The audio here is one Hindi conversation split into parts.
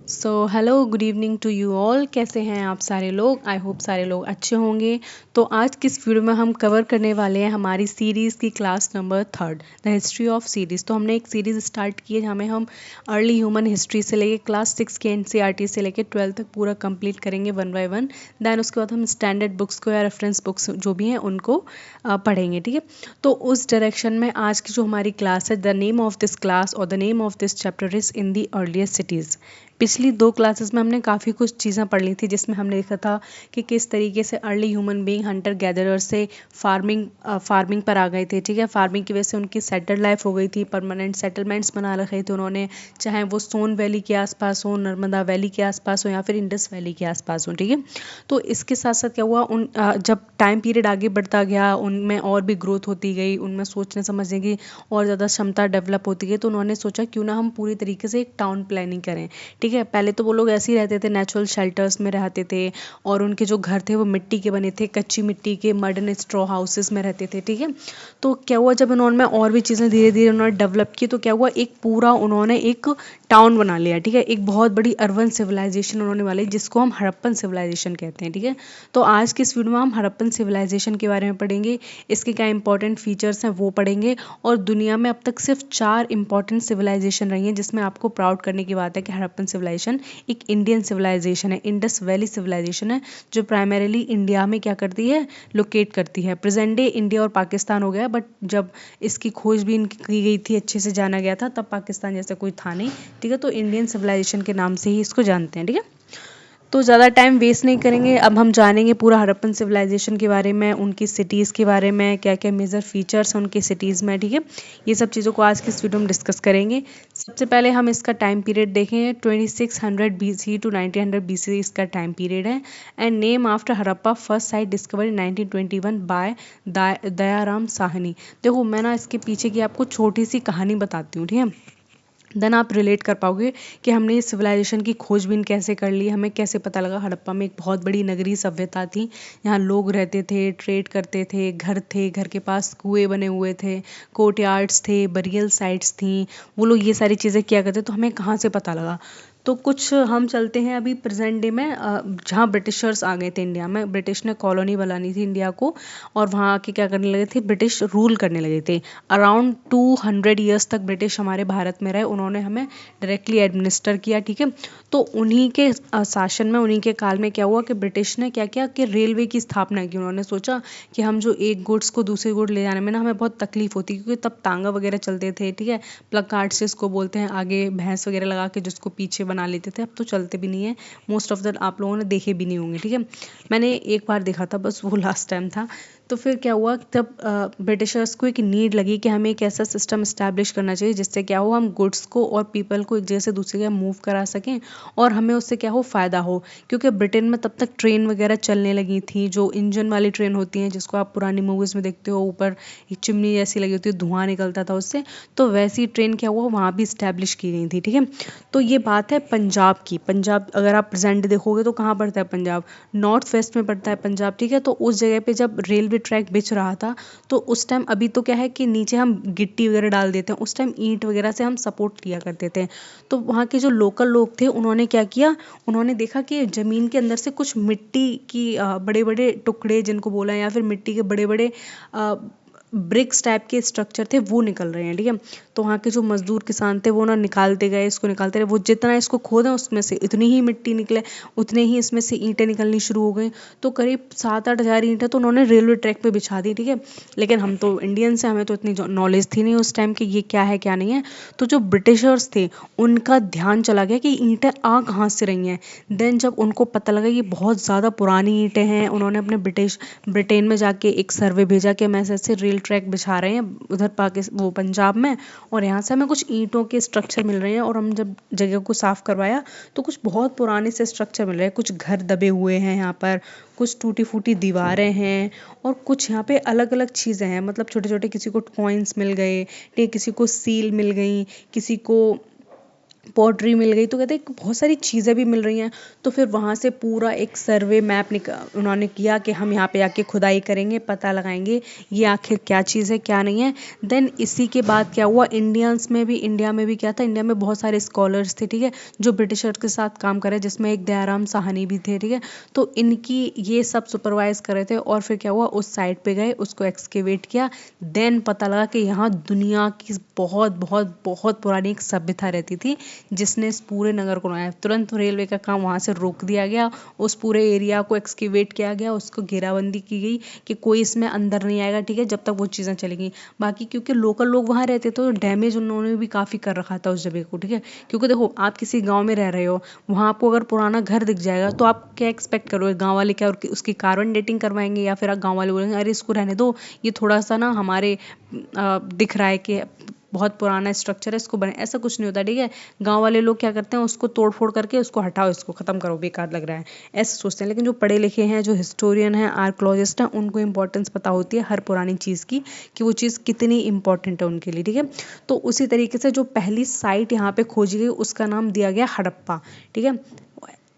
So hello good evening to you all. कैसे हैं आप सारे लोग? आई होप सारे लोग अच्छे होंगे। तो आज किस वीडियो में हम कवर करने वाले हैं हमारी सीरीज़ की class number 3 the history of series. तो हमने एक सीरीज़ स्टार्ट की है जहाँ में हम अर्ली ह्यूमन हिस्ट्री से लेके क्लास 6 के एनसीईआरटी से लेके 12 तक पूरा कंप्लीट करेंगे वन बाय वन। दैन उसके बाद हम स्टैंडर्ड बुक्स को या रेफरेंस बुक्स जो भी हैं उनको पढ़ेंगे, ठीक है। तो उस डायरेक्शन में आज की जो हमारी क्लास है, the name of this class और the name of this chapter is in the earliest cities. पिछली 2 क्लासेस में हमने काफ़ी कुछ चीज़ें पढ़ ली थी जिसमें हमने देखा था कि किस तरीके से early human being Hunter gatherer से फार्मिंग पर आ गए थे, ठीक है। फार्मिंग की वजह से उनकी सेटल्ड लाइफ हो गई थी, परमानेंट सेटलमेंट्स बना रखे थे उन्होंने, चाहे वो सोन वैली के आसपास हो, नर्मदा वैली के आसपास हो या फिर इंडस वैली के आसपास हो, ठीक है। तो इसके साथ साथ क्या हुआ, जब टाइम पीरियड आगे बढ़ता गया उनमें और भी ग्रोथ होती गई, उनमें सोचने समझने की और ज़्यादा क्षमता डेवलप होती गई। तो उन्होंने सोचा क्यों ना हम पूरी तरीके से एक टाउन प्लानिंग करें, ठीक है। पहले तो वो लोग ऐसे ही रहते थे, नेचुरल शेल्टर्स में रहते थे और उनके जो घर थे वो मिट्टी के बने थे, कच्ची मिट्टी के मड एंड स्ट्रॉ हाउसेस में रहते थे, ठीक है। तो क्या हुआ, जब उन्होंने और भी चीज़ें धीरे धीरे उन्होंने डेवलप की तो क्या हुआ, एक पूरा उन्होंने एक टाउन बना लिया, ठीक है। एक बहुत बड़ी अर्बन सिविलाइजेशन उन्होंने वाली जिसको हम हड़प्पन सिविलाइजेशन कहते हैं, ठीक है। तो आज की इस वीडियो में हम हड़प्पन सिविलाइजेशन के बारे में पढ़ेंगे, इसके क्या इंपॉर्टेंट फीचर्स हैं वो पढ़ेंगे। और दुनिया में अब तक सिर्फ 4 इंपॉर्टेंट सिविलाइजेशन रही हैं जिसमें आपको प्राउड करने की बात है कि हड़प्पन सिविलाइजेशन एक इंडियन सिविलाइजेशन है, इंडस वैली सिविलाइजेशन है जो प्राइमरीली इंडिया में क्या करती है, लोकेट करती है। प्रेजेंट डे इंडिया और पाकिस्तान हो गया, बट जब इसकी खोजबीन की गई थी, अच्छे से जाना गया था, तब पाकिस्तान जैसा कोई था नहीं, ठीक है। तो इंडियन सिविलाइजेशन के नाम से ही इसको जानते हैं, ठीक है। तो ज़्यादा टाइम वेस्ट नहीं करेंगे, अब हम जानेंगे पूरा हड़प्पन सिविलाइजेशन के बारे में, उनकी सिटीज़ के बारे में, क्या क्या मेजर फीचर्स हैं उनकी सिटीज़ में, ठीक है। ये सब चीज़ों को आज की इस वीडियो में डिस्कस करेंगे। सबसे पहले हम इसका टाइम पीरियड देखें, 2600 BC टू 1900 BC इसका टाइम पीरियड है। And name after Harappa, first site discover in 1921 by Dayaram Sahni. देखो मैं ना इसके पीछे की आपको छोटी सी कहानी बताती हूँ, ठीक है। देन आप रिलेट कर पाओगे कि हमने ये सिविलाइजेशन की खोजबीन कैसे कर ली, हमें कैसे पता लगा। हड़प्पा में एक बहुत बड़ी नगरीय सभ्यता थी, यहाँ लोग रहते थे, ट्रेड करते थे, घर थे, घर के पास कुएं बने हुए थे, कोर्टयार्ड्स थे, बरियल साइट्स थी, वो लोग ये सारी चीज़ें किया करते। तो हमें कहाँ से पता लगा, तो कुछ हम चलते हैं अभी प्रेजेंट डे में, जहाँ ब्रिटिशर्स आ गए थे इंडिया में। ब्रिटिश ने कॉलोनी बनानी थी इंडिया को और वहाँ आके क्या करने लगे थे, ब्रिटिश रूल करने लगे थे। अराउंड 200 ईयर्स तक ब्रिटिश हमारे भारत में रहे, उन्होंने हमें डायरेक्टली एडमिनिस्टर किया, ठीक है। तो उन्हीं के शासन में, उन्हीं के काल में क्या हुआ कि ब्रिटिश ने क्या किया कि रेलवे की स्थापना की। उन्होंने सोचा कि हम जो एक गुड्स को दूसरे गुड ले जाने में ना हमें बहुत तकलीफ होती है, क्योंकि तब तांगा वगैरह चलते थे, ठीक है। प्लग कार्ड्स जिसको बोलते हैं, आगे भैंस वगैरह लगा के जिसको पीछे बना लेते थे, अब तो चलते भी नहीं है। मोस्ट ऑफ द आप लोगों ने देखे भी नहीं होंगे, ठीक है। मैंने एक बार देखा था बस, वो लास्ट टाइम था। तो फिर क्या हुआ, तब ब्रिटिशर्स को एक नीड लगी कि हमें एक ऐसा सिस्टम इस्टेब्लिश करना चाहिए जिससे क्या हो, हम गुड्स को और पीपल को एक जगह से दूसरी जगह मूव करा सकें और हमें उससे क्या हो, फ़ायदा हो। क्योंकि ब्रिटेन में तब तक ट्रेन वगैरह चलने लगी थी, जो इंजन वाली ट्रेन होती हैं जिसको आप पुरानी मूवीज़ में देखते हो, ऊपर एक चिमनी जैसी लगी होती है, धुआं निकलता था उससे। तो वैसी ट्रेन क्या हुआ, वहाँ भी इस्टेब्लिश की गई थी, ठीक है। तो ये बात है पंजाब की। पंजाब अगर आप प्रेजेंट देखोगे तो कहाँ पड़ता है पंजाब, नॉर्थ वेस्ट में पड़ता है पंजाब, ठीक है। तो उस जगह पे जब रेलवे ट्रैक बिछ रहा था तो उस टाइम, अभी तो क्या है कि नीचे हम गिट्टी वगैरह डाल देते हैं, उस टाइम ईंट वगैरह से हम सपोर्ट लिया करते थे। तो वहाँ के जो लोकल लोग थे उन्होंने क्या किया, उन्होंने देखा कि ज़मीन के अंदर से कुछ मिट्टी की बड़े बड़े टुकड़े जिनको बोला, या फिर मिट्टी के बड़े बड़े ब्रिक्स टाइप के स्ट्रक्चर थे वो निकल रहे हैं, ठीक है। तो वहाँ के जो मजदूर किसान थे वो ना निकालते गए, इसको निकालते रहे, वो जितना इसको खोदें उसमें से इतनी ही मिट्टी निकले, उतने ही इसमें से ईंटें निकलनी शुरू हो गई। तो करीब 7-8 हज़ार ईंटें तो उन्होंने रेलवे ट्रैक पे बिछा दी, ठीक है। लेकिन हम तो इंडियंस हैं, हमें तो इतनी नॉलेज थी नहीं उस टाइम कि ये क्या है क्या नहीं है। तो जो ब्रिटिशर्स थे उनका ध्यान चला गया कि ईंटें आ कहाँ से रही हैं। देन जब उनको पता लगा ये बहुत ज़्यादा पुरानी ईंटें हैं, उन्होंने अपने ब्रिटेन में जाके एक सर्वे भेजा कि हम ऐसे ऐसे रेल ट्रैक बिछा रहे हैं उधर पाकिस्तान, वो पंजाब में, और यहाँ से हमें कुछ ईंटों के स्ट्रक्चर मिल रहे हैं। और हम जब जगह को साफ़ करवाया तो कुछ बहुत पुराने से स्ट्रक्चर मिल रहे हैं, कुछ घर दबे हुए हैं यहाँ पर, कुछ टूटी फूटी दीवारें हैं, और कुछ यहाँ पे अलग अलग चीज़ें हैं, मतलब छोटे छोटे, किसी को कॉइन्स मिल गए, ठीक, किसी को सील मिल गई, किसी को पॉटरी मिल गई, तो कहते हैं बहुत सारी चीज़ें भी मिल रही हैं। तो फिर वहाँ से पूरा एक सर्वे मैप उन्होंने किया कि हम यहाँ पे आके खुदाई करेंगे, पता लगाएंगे ये आखिर क्या चीज़ है क्या नहीं है। देन इसी के बाद क्या हुआ, इंडिया में भी क्या था, इंडिया में बहुत सारे स्कॉलर्स थे, ठीक है, जो ब्रिटिशर्स के साथ काम कर रहे, जिसमें एक दयाराम साहनी भी थे, ठीक है। तो इनकी ये सब सुपरवाइज कर रहे थे। और फिर क्या हुआ, उस साइट पे गए, उसको एक्सकेवेट किया। देन पता लगा कि यहाँ दुनिया की बहुत बहुत बहुत पुरानी एक सभ्यता रहती थी, जिसने इस पूरे नगर को बनाया। तुरंत रेलवे का काम वहाँ से रोक दिया गया, उस पूरे एरिया को एक्सकेवेट किया गया, उसको घेराबंदी की गई कि कोई इसमें अंदर नहीं आएगा, ठीक है, जब तक वो चीज़ें चलेंगी। बाकी क्योंकि लोकल लोग वहाँ रहते तो डैमेज उन्होंने भी काफ़ी कर रखा था उस जगह को, ठीक है। क्योंकि देखो, आप किसी गाँव में रह रहे हो, वहाँ आपको अगर पुराना घर दिख जाएगा तो आप क्या एक्सपेक्ट करोगे, गाँव वाले क्या उसकी कार्बन डेटिंग करवाएंगे, या फिर गाँव वाले बोलेंगे अरे इसको रहने दो, ये थोड़ा सा ना हमारे दिख रहा है कि बहुत पुराना स्ट्रक्चर है, इसको बने, ऐसा कुछ नहीं होता, ठीक है। गांव वाले लोग क्या करते हैं, उसको तोड़ फोड़ करके उसको हटाओ, इसको खत्म करो, बेकार लग रहा है, ऐसे सोचते हैं। लेकिन जो पढ़े लिखे हैं, जो हिस्टोरियन हैं, आर्कोलॉजिस्ट हैं, उनको इंपॉर्टेंस पता होती है हर पुरानी चीज़ की, कि वो चीज़ कितनी इंपॉर्टेंट है उनके लिए, ठीक है। तो उसी तरीके से जो पहली साइट यहाँ पे खोजी गई, उसका नाम दिया गया हड़प्पा, ठीक है।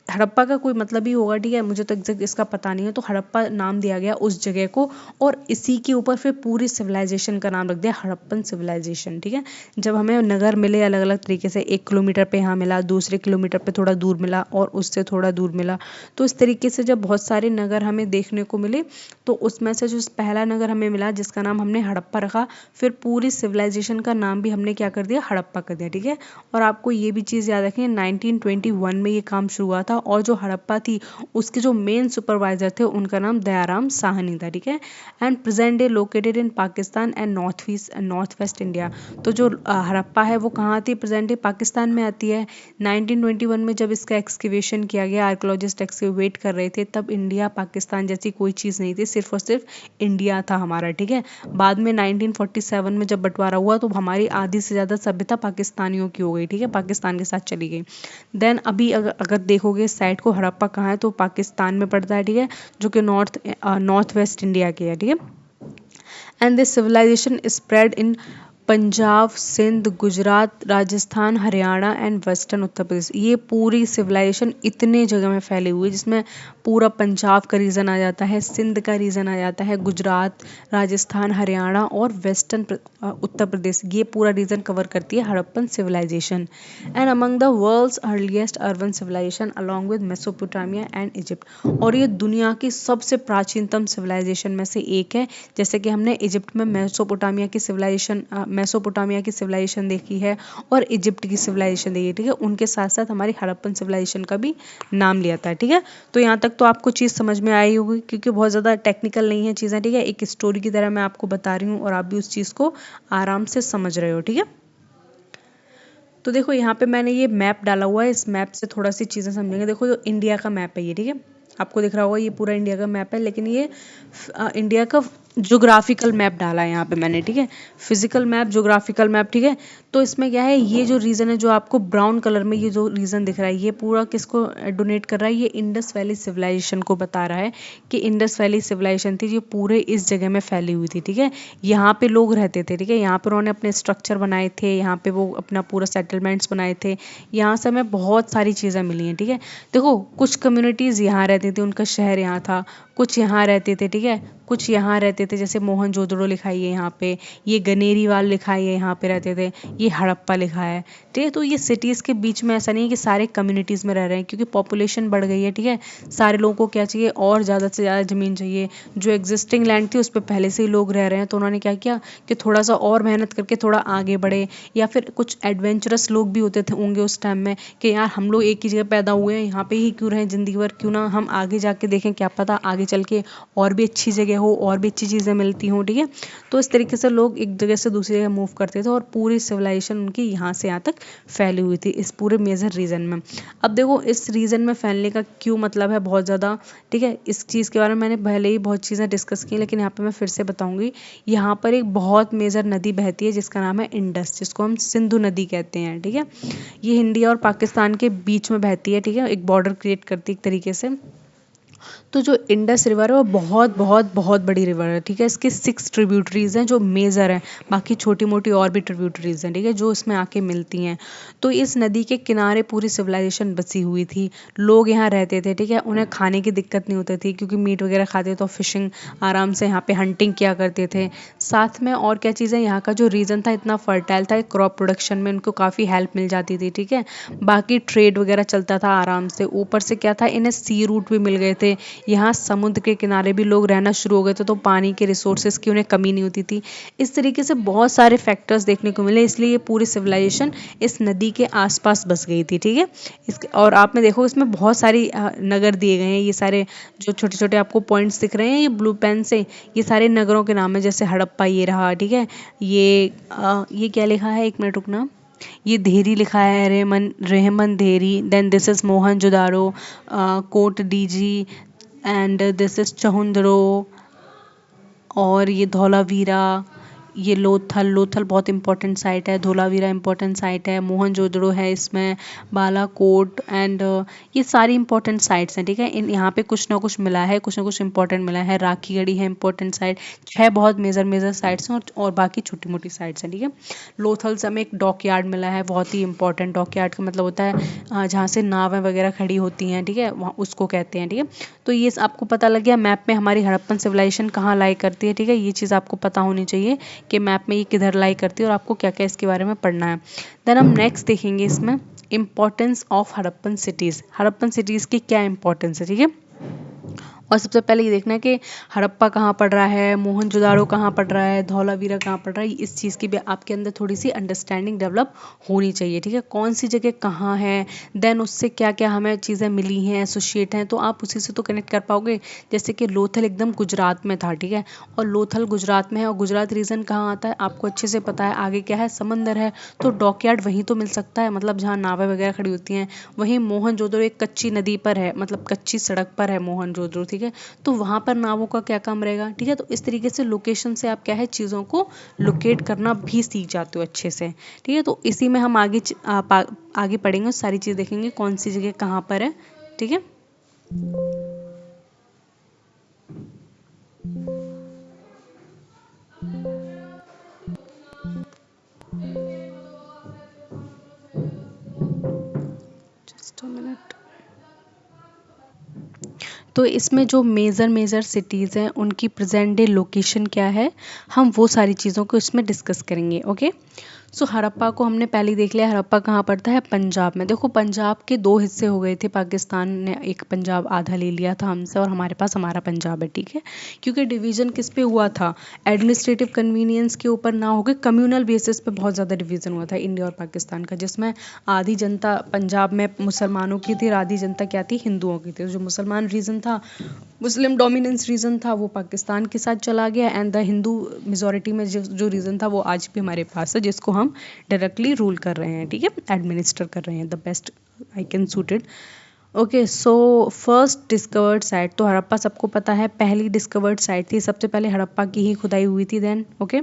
हड़प्पा का कोई मतलब ही होगा, ठीक है, मुझे तो एग्जैक्ट इसका पता नहीं है। तो हड़प्पा नाम दिया गया उस जगह को, और इसी के ऊपर फिर पूरी सिविलाइजेशन का नाम रख दिया हड़प्पन सिविलाइजेशन, ठीक है। जब हमें नगर मिले अलग अलग तरीके से, 1 किलोमीटर पे यहाँ मिला, दूसरे किलोमीटर पे थोड़ा दूर मिला, और उससे थोड़ा दूर मिला, तो इस तरीके से जब बहुत सारे नगर हमें देखने को मिले, तो उसमें से जो पहला नगर हमें मिला जिसका नाम हमने हड़प्पा रखा, फिर पूरी सिविलाइजेशन का नाम भी हमने क्या कर दिया, हड़प्पा कर दिया, ठीक है। और आपको ये भी चीज़ याद रखनी है, 1921 में ये काम शुरू हुआ था, और जो हड़प्पा थी उसके जो मेन सुपरवाइजर थे उनका नाम दयाराम साहनी था, ठीक है। And present day located in Pakistan and north west India. तो जो हड़प्पा है वो कहाँ आती है, प्रेजेंट डे पाकिस्तान में आती है। 1921 में जब इसका एक्सकेवेशन किया गया, आर्कोलॉजिस्ट एक्सकेवेट कर रहे थे, तब इंडिया पाकिस्तान जैसी कोई चीज़ नहीं थी, सिर्फ और सिर्फ इंडिया था हमारा, ठीक है। बाद में 1947 में जब बंटवारा हुआ, तो हमारी आधी से ज़्यादा सभ्यता पाकिस्तानियों की हो गई, ठीक है, पाकिस्तान के साथ चली गई। देन अभी अगर देखोगे इस साइड को, हड़प्पा कहाँ है, तो पाकिस्तान में पड़ता है, ठीक है, जो कि नॉर्थ वेस्ट इंडिया के है, ठीक है। And this civilization spread in Punjab, Sindh, Gujarat, Rajasthan, Haryana and western Uttar Pradesh. ये पूरी सिविलाइजेशन इतने जगह में फैली हुई है, जिसमें पूरा पंजाब का रीजन आ जाता है, सिंध का रीजन आ जाता है, गुजरात, राजस्थान, हरियाणा और वेस्टर्न उत्तर प्रदेश, ये पूरा रीजन कवर करती है Harappan civilisation. And among the world's earliest urban civilisation along with Mesopotamia and Egypt. और ये दुनिया की सबसे प्राचीनतम सिविलाइजेशन में से एक है। जैसे कि हमने इजिप्ट में मेसोपोटामिया की सिविलाइजेशन देखी है, और इजिप्ट की सिविलाइजेशन देखी है, ठीक है। उनके साथ साथ हमारी हड़प्पन सिविलाइजेशन का भी नाम लिया था, ठीक है। तो यहाँ तक तो आपको चीज़ समझ में आई होगी, क्योंकि बहुत ज़्यादा टेक्निकल नहीं है चीज़ें, ठीक है। एक स्टोरी की तरह मैं आपको बता रही हूँ, और आप भी उस चीज़ को आराम से समझ रहे हो, ठीक है। तो देखो, यहाँ पे मैंने ये मैप डाला हुआ है, इस मैप से थोड़ा सी चीज़ें समझेंगे। देखो, जो इंडिया का मैप है ये, ठीक है, आपको दिख रहा होगा ये पूरा इंडिया का मैप है, लेकिन ये इंडिया का ज्योग्राफिकल मैप डाला है यहाँ पे मैंने, ठीक है। फिजिकल मैप, ज्योग्राफिकल मैप, ठीक है। तो इसमें क्या है, ये जो रीजन है, जो आपको ब्राउन कलर में ये जो रीजन दिख रहा है, ये पूरा किसको डोनेट कर रहा है, ये इंडस वैली सिविलाइजेशन को बता रहा है कि इंडस वैली सिविलाइजेशन थी, जो पूरे इस जगह में फैली हुई थी, ठीक है। यहाँ पे लोग रहते थे, ठीक है, यहाँ पर उन्होंने अपने स्ट्रक्चर बनाए थे, यहाँ पे वो अपना पूरा सेटलमेंट्स बनाए थे। यहाँ से हमें बहुत सारी चीज़ें मिली हैं, ठीक है। देखो, कुछ कम्युनिटीज़ यहाँ रहती थी, उनका शहर यहाँ था, कुछ यहाँ रहते थे, ठीक है, कुछ यहाँ रहते थे, जैसे मोहनजोदड़ो लिखा है यहाँ पे, ये गनेरीवाल लिखा है यहाँ पे रहते थे, ये हड़प्पा लिखा है, ठीक है। तो ये सिटीज़ के बीच में ऐसा नहीं है कि सारे कम्युनिटीज़ में रह रहे हैं, क्योंकि पॉपुलेशन बढ़ गई है, ठीक है। सारे लोगों को क्या चाहिए, और ज़्यादा से ज़्यादा ज़मीन चाहिए। जो एग्जिस्टिंग लैंड थी उस पर पहले से ही लोग रह रहे हैं, तो उन्होंने क्या किया कि थोड़ा सा और मेहनत करके थोड़ा आगे बढ़े। या फिर कुछ एडवेंचरस लोग भी होते थे होंगे उस टाइम में, कि यार हम लोग एक ही जगह पैदा हुए हैं, यहाँ पे ही क्यों रहें ज़िंदगी भर, क्यों ना हम आगे जाके देखें, क्या पता आगे चल के और भी अच्छी जगह हो, और भी अच्छी चीज़ें मिलती हों, ठीक है। तो इस तरीके से लोग एक जगह से दूसरी जगह मूव करते थे, और पूरी सिविलाइजेशन उनकी यहाँ से यहाँ तक फैली हुई थी, इस पूरे मेजर रीजन में। अब देखो, इस रीजन में फैलने का क्यों मतलब है बहुत ज़्यादा, ठीक है। इस चीज़ के बारे में मैंने पहले ही बहुत चीज़ें डिस्कस की, लेकिन यहाँ पे मैं फिर से बताऊंगी। यहाँ पर एक बहुत मेजर नदी बहती है, जिसका नाम है इंडस, जिसको हम सिंधु नदी कहते हैं, ठीक है। ये इंडिया और पाकिस्तान के बीच में बहती है, ठीक है, एक बॉर्डर क्रिएट करती है एक तरीके से। तो जो इंडस रिवर है वो बहुत बहुत बहुत बड़ी रिवर है, ठीक है। इसके 6 ट्रिब्यूटरीज हैं जो मेजर हैं, बाकी छोटी मोटी और भी ट्रिब्यूटरीज हैं, ठीक है, जो इसमें आके मिलती हैं। तो इस नदी के किनारे पूरी सिविलाइजेशन बसी हुई थी, लोग यहाँ रहते थे, ठीक है। उन्हें खाने की दिक्कत नहीं होती थी क्योंकि मीट वगैरह खाते तो फिशिंग आराम से यहाँ पे हंटिंग किया करते थे। साथ में और क्या चीज़ें, यहाँ का जो रीजन था इतना फर्टाइल था, क्रॉप प्रोडक्शन में उनको काफ़ी हेल्प मिल जाती थी, ठीक है। बाकी ट्रेड वगैरह चलता था आराम से, ऊपर से क्या था, इन्हें सी रूट भी मिल गए थे। यहाँ समुद्र के किनारे भी लोग रहना शुरू हो गए थे, तो पानी के रिसोर्सेज की उन्हें कमी नहीं होती थी। इस तरीके से बहुत सारे फैक्टर्स देखने को मिले, इसलिए ये पूरी सिविलाइजेशन इस नदी के आसपास बस गई थी, ठीक है। और आप में देखो इसमें बहुत सारी नगर दिए गए हैं, ये सारे जो छोटे छोटे आपको पॉइंट्स दिख रहे हैं ये ब्लू पेन से, ये सारे नगरों के नाम है। जैसे हड़प्पा ये रहा, ठीक है। ये क्या लिखा है, एक मिनट रुकना, ये धेरी लिखा है, Rehman Dheri. Then this is Mohenjodaro, Kot Diji, and this is Chanhudaro, और ये धौलावीरा, ये लोथल बहुत इंपॉर्टेंट साइट है, धौलावीरा इंपॉर्टेंट साइट है, मोहनजोदड़ो है इसमें, बालाकोट, एंड ये सारी इंपॉर्टेंट साइट्स हैं, ठीक है। इन यहाँ पे कुछ ना कुछ मिला है, कुछ ना कुछ इंपॉर्टेंट मिला है। राखीगढ़ी है इंपॉर्टेंट साइट, 6 बहुत मेजर साइट्स हैं, और बाकी छोटी मोटी साइट्स हैं, ठीक है। लोथल से हमें एक डॉक यार्ड मिला है, बहुत ही इंपॉर्टेंट। डॉक यार्ड का मतलब होता है जहाँ से नावें वगैरह खड़ी होती हैं, ठीक है, वहाँ उसको कहते हैं, ठीक है। तो ये आपको पता लग गया मैप में हमारी हड़प्पन सिविलाइजेशन कहाँ लाई करती है, ठीक है। ये चीज़ आपको पता होनी चाहिए कि मैप में ये किधर लाई करती है और आपको क्या क्या इसके बारे में पढ़ना है। देन हम नेक्स्ट देखेंगे इसमें importance of Harappan cities. Harappan cities की क्या इंपॉर्टेंस है, ठीक है। और सबसे पहले ये देखना है कि हड़प्पा कहाँ पड़ रहा है, मोहनजोदारो कहाँ पड़ रहा है, धौलावीरा कहाँ पड़ रहा है। इस चीज़ की भी आपके अंदर थोड़ी सी अंडरस्टैंडिंग डेवलप होनी चाहिए, ठीक है। कौन सी जगह कहाँ है, देन उससे क्या क्या हमें चीज़ें मिली हैं, एसोसिएट हैं, तो आप उसी से तो कनेक्ट कर पाओगे। जैसे कि लोथल एकदम गुजरात में था, ठीक है, और लोथल गुजरात में है, और गुजरात रीजन कहाँ आता है आपको अच्छे से पता है। आगे क्या है, समंदर है, तो डॉकयार्ड वहीं तो मिल सकता है, मतलब जहाँ नावें वगैरह खड़ी होती हैं। वहीं मोहनजोदड़ो एक कच्ची नदी पर है, मतलब कच्ची सड़क पर है मोहनजोदड़ो, ठीक है। तो वहाँ पर नावों का क्या काम रहेगा, ठीक है। तो इस तरीके से लोकेशन से आप क्या है चीज़ों को लोकेट करना भी सीख जाते हो अच्छे से, ठीक है। तो इसी में हम आगे पढ़ेंगे, सारी चीज़ देखेंगे कौन सी जगह कहाँ पर है, ठीक है। Just a minute. तो इसमें जो मेजर सिटीज़ हैं उनकी प्रेजेंट डे लोकेशन क्या है, हम वो सारी चीज़ों को इसमें डिस्कस करेंगे, ओके। सो हड़प्पा को हमने पहले देख लिया, हड़प्पा कहाँ पड़ता है, पंजाब में। देखो पंजाब के 2 हिस्से हो गए थे, पाकिस्तान ने एक पंजाब आधा ले लिया था हमसे, और हमारे पास हमारा पंजाब है, ठीक है। क्योंकि डिवीज़न किस पे हुआ था, एडमिनिस्ट्रेटिव कन्वीनियंस के ऊपर ना होकर कम्युनल बेसिस पे बहुत ज़्यादा डिवीज़न हुआ था इंडिया और पाकिस्तान का, जिसमें आधी जनता पंजाब में मुसलमानों की थी और आधी जनता क्या थी, हिंदुओं की थी। जो मुसलमान रीजन था, मुस्लिम डोमिनेंस रीजन था, वो पाकिस्तान के साथ चला गया, एंड द हिंदू मेजोरिटी में जो रीजन था वो आज भी हमारे पास है, जिसको हम डायरेक्टली रूल कर रहे हैं, ठीक है, एडमिनिस्टर कर रहे हैं, the best I can suited. Okay, so first discovered site, तो हड़प्पा सबको पता है पहली डिस्कवर्ड साइट थी, सबसे पहले हड़प्पा की ही खुदाई हुई थी। देन ओके,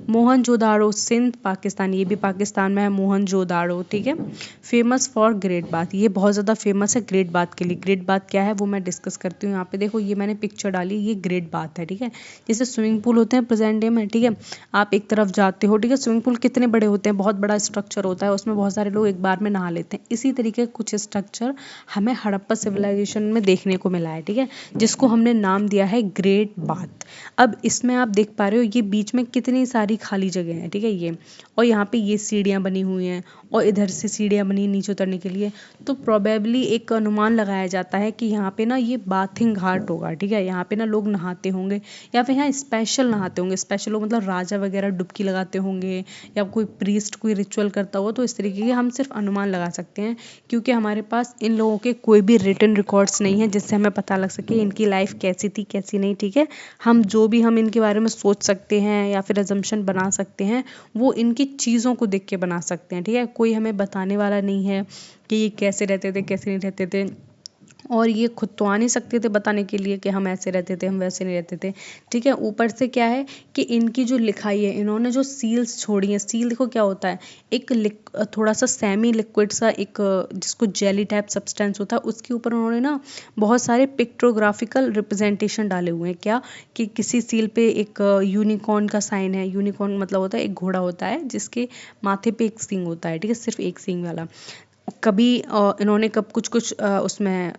मोहनजोदाड़ो सिंध पाकिस्तान, ये भी पाकिस्तान में है मोहनजोदाड़ो, ठीक है। फेमस फॉर ग्रेट बाथ, ये बहुत ज़्यादा फेमस है ग्रेट बाथ के लिए। ग्रेट बाथ क्या है वो मैं डिस्कस करती हूँ। यहाँ पे देखो, ये मैंने पिक्चर डाली, ये ग्रेट बाथ है, ठीक है। जैसे स्विमिंग पूल होते हैं प्रेजेंट डे में, ठीक है, आप एक तरफ जाते हो, ठीक है। स्विमिंग पूल कितने बड़े होते हैं, बहुत बड़ा स्ट्रक्चर होता है, उसमें बहुत सारे लोग एक बार में नहा लेते हैं। इसी तरीके कुछ स्ट्रक्चर हमें हड़प्पा सिविलाइजेशन में देखने को मिला है, ठीक है, जिसको हमने नाम दिया है ग्रेट बाथ। अब इसमें आप देख पा रहे हो ये बीच में कितनी सारी खाली जगह है, ठीक है, ये, और यहाँ पे ये सीढ़ियाँ बनी हुई हैं, और इधर से सीढ़ियाँ बनी नीचे उतरने के लिए। तो प्रोबेबली एक अनुमान लगाया जाता है कि यहाँ पे ना ये बाथिंग घाट होगा, ठीक है। यहाँ पे ना लोग नहाते होंगे, या फिर यहाँ स्पेशल नहाते होंगे। स्पेशल लोग मतलब राजा वगैरह डुबकी लगाते होंगे, या कोई प्रीस्ट कोई रिचुअल करता हो। तो इस तरीके के हम सिर्फ अनुमान लगा सकते हैं, क्योंकि हमारे पास इन लोगों के कोई भी रिटन रिकॉर्ड्स नहीं है जिससे हमें पता लग सके इनकी लाइफ कैसी थी कैसी नहीं, ठीक है। हम जो भी हम इनके बारे में सोच सकते हैं या फिर अजम्पशन बना सकते हैं, वो इनकी चीज़ों को देख के बना सकते हैं, ठीक है। कोई हमें बताने वाला नहीं है कि ये कैसे रहते थे कैसे नहीं रहते थे। और ये खुद तो आ नहीं सकते थे बताने के लिए कि हम ऐसे रहते थे, हम वैसे नहीं रहते थे, ठीक है। ऊपर से क्या है कि इनकी जो लिखाई है, इन्होंने जो सील्स छोड़ी हैं, सील देखो क्या होता है, एक थोड़ा सा सेमी लिक्विड सा एक जिसको जेली टाइप सब्सटेंस होता है, उसके ऊपर उन्होंने ना बहुत सारे पिक्टोग्राफिकल रिप्रेजेंटेशन डाले हुए हैं। क्या कि किसी सील पे एक यूनिकॉर्न का साइन है। यूनिकॉर्न मतलब होता है एक घोड़ा होता है जिसके माथे पे एक सींग होता है, ठीक है, सिर्फ एक सींग वाला। कभी इन्होंने कब कुछ कुछ उसमें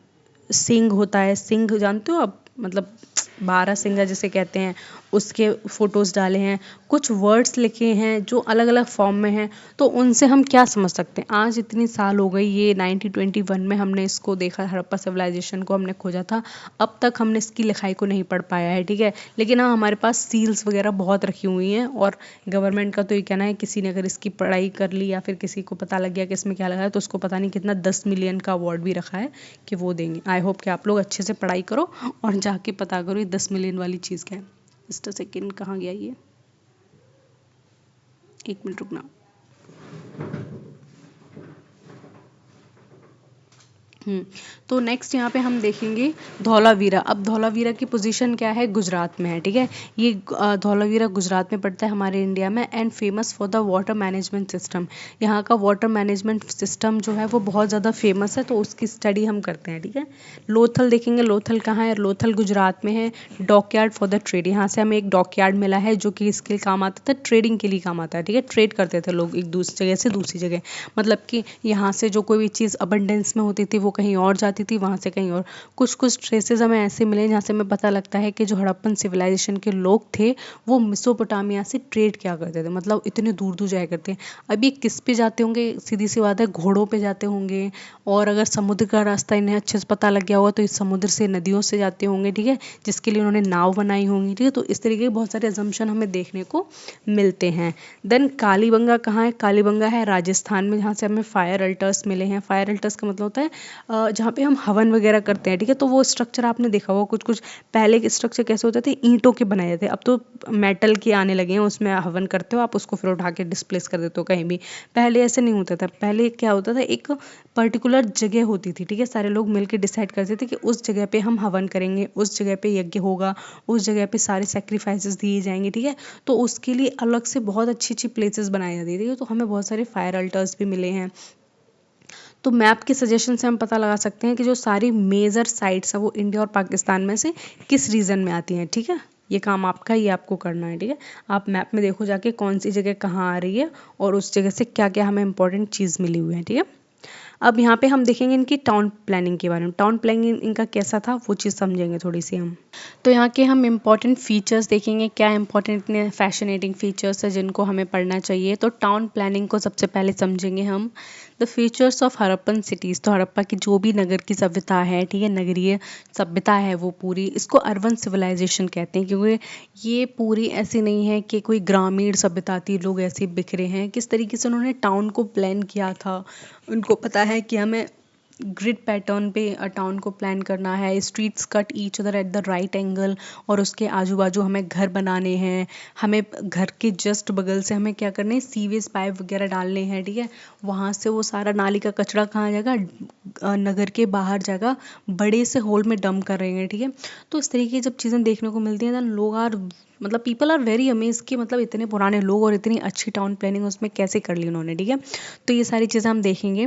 सिंह होता है, सिंह जानते हो आप, मतलब 12 सिंगा जिसे कहते हैं, उसके फोटोज़ डाले हैं। कुछ वर्ड्स लिखे हैं जो अलग अलग फॉर्म में हैं, तो उनसे हम क्या समझ सकते हैं। आज इतनी साल हो गई, ये 1921 में हमने इसको देखा, हड़प्पा सिविलाइजेशन को हमने खोजा था, अब तक हमने इसकी लिखाई को नहीं पढ़ पाया है, ठीक है। लेकिन हाँ, हमारे पास सील्स वगैरह बहुत रखी हुई हैं, और गवर्नमेंट का तो ये कहना है किसी ने अगर इसकी पढ़ाई कर ली या फिर किसी को पता लग गया कि इसमें क्या लगा है, तो उसको पता नहीं कितना 10 मिलियन का अवार्ड भी रखा है कि वो देंगे। आई होप कि आप लोग अच्छे से पढ़ाई करो और जाके पता करो ये 10 मिलियन वाली चीज़ क्या है। जस्ट अ सेकेंड, कहाँ गया ये, 1 मिनट रुकना। तो नेक्स्ट यहाँ पे हम देखेंगे धौलावीरा। अब धौलावीरा की पोजीशन क्या है, गुजरात में है, ठीक है। ये धौलावीरा गुजरात में पड़ता है हमारे इंडिया में, and famous for the water management system. यहाँ का वाटर मैनेजमेंट सिस्टम जो है वो बहुत ज़्यादा फेमस है, तो उसकी स्टडी हम करते हैं, ठीक है। लोथल देखेंगे, लोथल कहाँ है, लोथल गुजरात में है। डॉकयार्ड फॉर द ट्रेड, यहाँ से हमें एक डॉकयार्ड मिला है जो कि इसके लिए काम आता था, ट्रेडिंग के लिए काम आता है, ठीक है। ट्रेड करते थे लोग एक दूसरी जगह से दूसरी जगह, मतलब कि यहाँ से जो कोई भी चीज़ अबंडेंस में होती थी वो कहीं और जाती थी, वहाँ से कहीं और। कुछ कुछ ट्रेसेस हमें ऐसे मिले जहाँ से हमें पता लगता है कि जो हड़प्पन सिविलाइजेशन के लोग थे वो मेसोपोटामिया से ट्रेड किया करते थे, मतलब इतने दूर दूर जाया करते हैं। अभी किस पे जाते होंगे, सीधी सी बात है, घोड़ों पे जाते होंगे, और अगर समुद्र का रास्ता इन्हें अच्छे से पता लग गया होगा तो इस समुद्र से नदियों से जाते होंगे, ठीक है, जिसके लिए उन्होंने नाव बनाई होंगी, ठीक है। तो इस तरीके के बहुत सारे अजम्पशन हमें देखने को मिलते हैं। देन कालीबंगा कहाँ है, कालीबंगा है राजस्थान में, जहाँ से हमें फायर अल्टर्स मिले हैं। फायर अल्टर्स का मतलब होता है जहाँ पे हम हवन वगैरह करते हैं, ठीक है। तो वो स्ट्रक्चर आपने देखा होगा, कुछ कुछ पहले के स्ट्रक्चर कैसे होते थे, ईंटों के बनाए जाते, अब तो मेटल के आने लगे हैं, उसमें हवन करते हो आप, उसको फिर उठा के डिस्प्लेस कर देते हो कहीं भी। पहले ऐसे नहीं होता था, पहले क्या होता था, एक पर्टिकुलर जगह होती थी, ठीक है, सारे लोग मिलकर डिसाइड करते थे कि उस जगह पे हम हवन करेंगे, उस जगह पे यज्ञ होगा, उस जगह पे सारे सेक्रीफाइसेस दिए जाएंगे, ठीक है। तो उसके लिए अलग से बहुत अच्छी अच्छी प्लेसेस बनाई जाती थी, तो हमें बहुत सारे फायर अल्टर्स भी मिले हैं। तो मैप के सजेशन से हम पता लगा सकते हैं कि जो सारी मेजर साइट्स हैं वो इंडिया और पाकिस्तान में से किस रीजन में आती हैं, ठीक है। ये काम आपका, ये आपको करना है, ठीक है। आप मैप में देखो जाके कौन सी जगह कहाँ आ रही है और उस जगह से क्या क्या हमें इंपॉर्टेंट चीज़ मिली हुई है, ठीक है। अब यहाँ पे हम देखेंगे इनकी टाउन प्लानिंग के बारे में। टाउन प्लानिंग इनका कैसा था वो चीज़ समझेंगे थोड़ी सी हम। तो यहाँ के हम इम्पॉर्टेंट फीचर्स देखेंगे, क्या इंपॉर्टेंट इतने फैसिनेटिंग फीचर्स है जिनको हमें पढ़ना चाहिए। तो टाउन प्लानिंग को सबसे पहले समझेंगे हम। The features of Harappan cities, तो हड़प्पा की जो भी नगर की सभ्यता है, ठीक है, नगरीय सभ्यता है वो पूरी, इसको अर्बन सिविलाइजेशन कहते हैं, क्योंकि ये पूरी ऐसी नहीं है कि कोई ग्रामीण सभ्यता थी, लोग ऐसे बिखरे हैं। किस तरीके से उन्होंने टाउन को प्लान किया था, उनको पता है कि हमें ग्रिड पैटर्न पे टाउन को प्लान करना है, streets cut each other at the right angle, और उसके आजू बाजू हमें घर बनाने हैं, हमें घर के जस्ट बगल से हमें क्या करना है, सीवेज पाइप वगैरह डालने हैं, ठीक है। वहाँ से वो सारा नाली का कचरा कहाँ जाएगा, नगर के बाहर जाएगा, बड़े से होल में डंप कर रहे हैं, ठीक है। तो इस तरीके की जब चीज़ें देखने को मिलती हैं तो लोग आर मतलब पीपल आर वेरी अमेज कि मतलब इतने पुराने लोग और इतनी अच्छी टाउन प्लानिंग उसमें कैसे कर ली उन्होंने, ठीक है। तो ये सारी चीज़ें हम देखेंगे।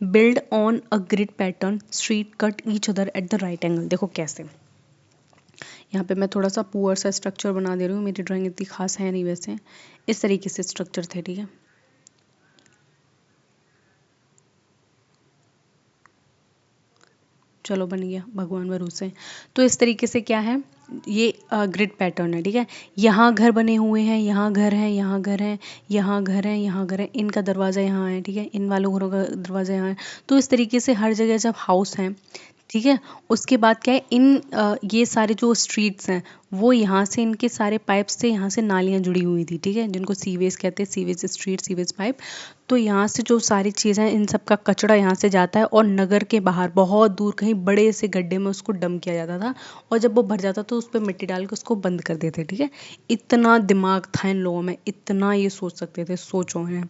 Build on a grid pattern, street cut each other at the right angle, देखो कैसे। यहाँ पे मैं थोड़ा सा पुअर सा स्ट्रक्चर बना दे रही हूँ, मेरी ड्राइंग इतनी खास है नहीं वैसे। इस तरीके से स्ट्रक्चर थे, ठीक है। चलो बन गया, भगवान भरोसे। तो इस तरीके से क्या है, ये ग्रिड पैटर्न है, ठीक है। यहाँ घर बने हुए हैं, यहाँ घर है, यहाँ घर है, यहाँ घर है, यहाँ घर है, इनका दरवाज़ा यहाँ है, ठीक है, इन वालों घरों का दरवाज़ा यहाँ है। तो इस तरीके से हर जगह जब हाउस हैं, ठीक है, उसके बाद क्या है, ये सारे जो स्ट्रीट्स हैं वो यहाँ से इनके सारे पाइप से यहाँ से नालियाँ जुड़ी हुई थी, ठीक है, जिनको सीवेज कहते हैं, सीवेज स्ट्रीट, सीवेज पाइप। तो यहाँ से जो सारी चीज़ें, इन सब का कचरा यहाँ से जाता है और नगर के बाहर बहुत दूर कहीं बड़े से गड्ढे में उसको डंप किया जाता था, और जब वो भर जाता तो उस पर मिट्टी डाल के उसको बंद कर देते, ठीक है। इतना दिमाग था इन लोगों में, इतना ये सोच सकते थे, सोचो हैं।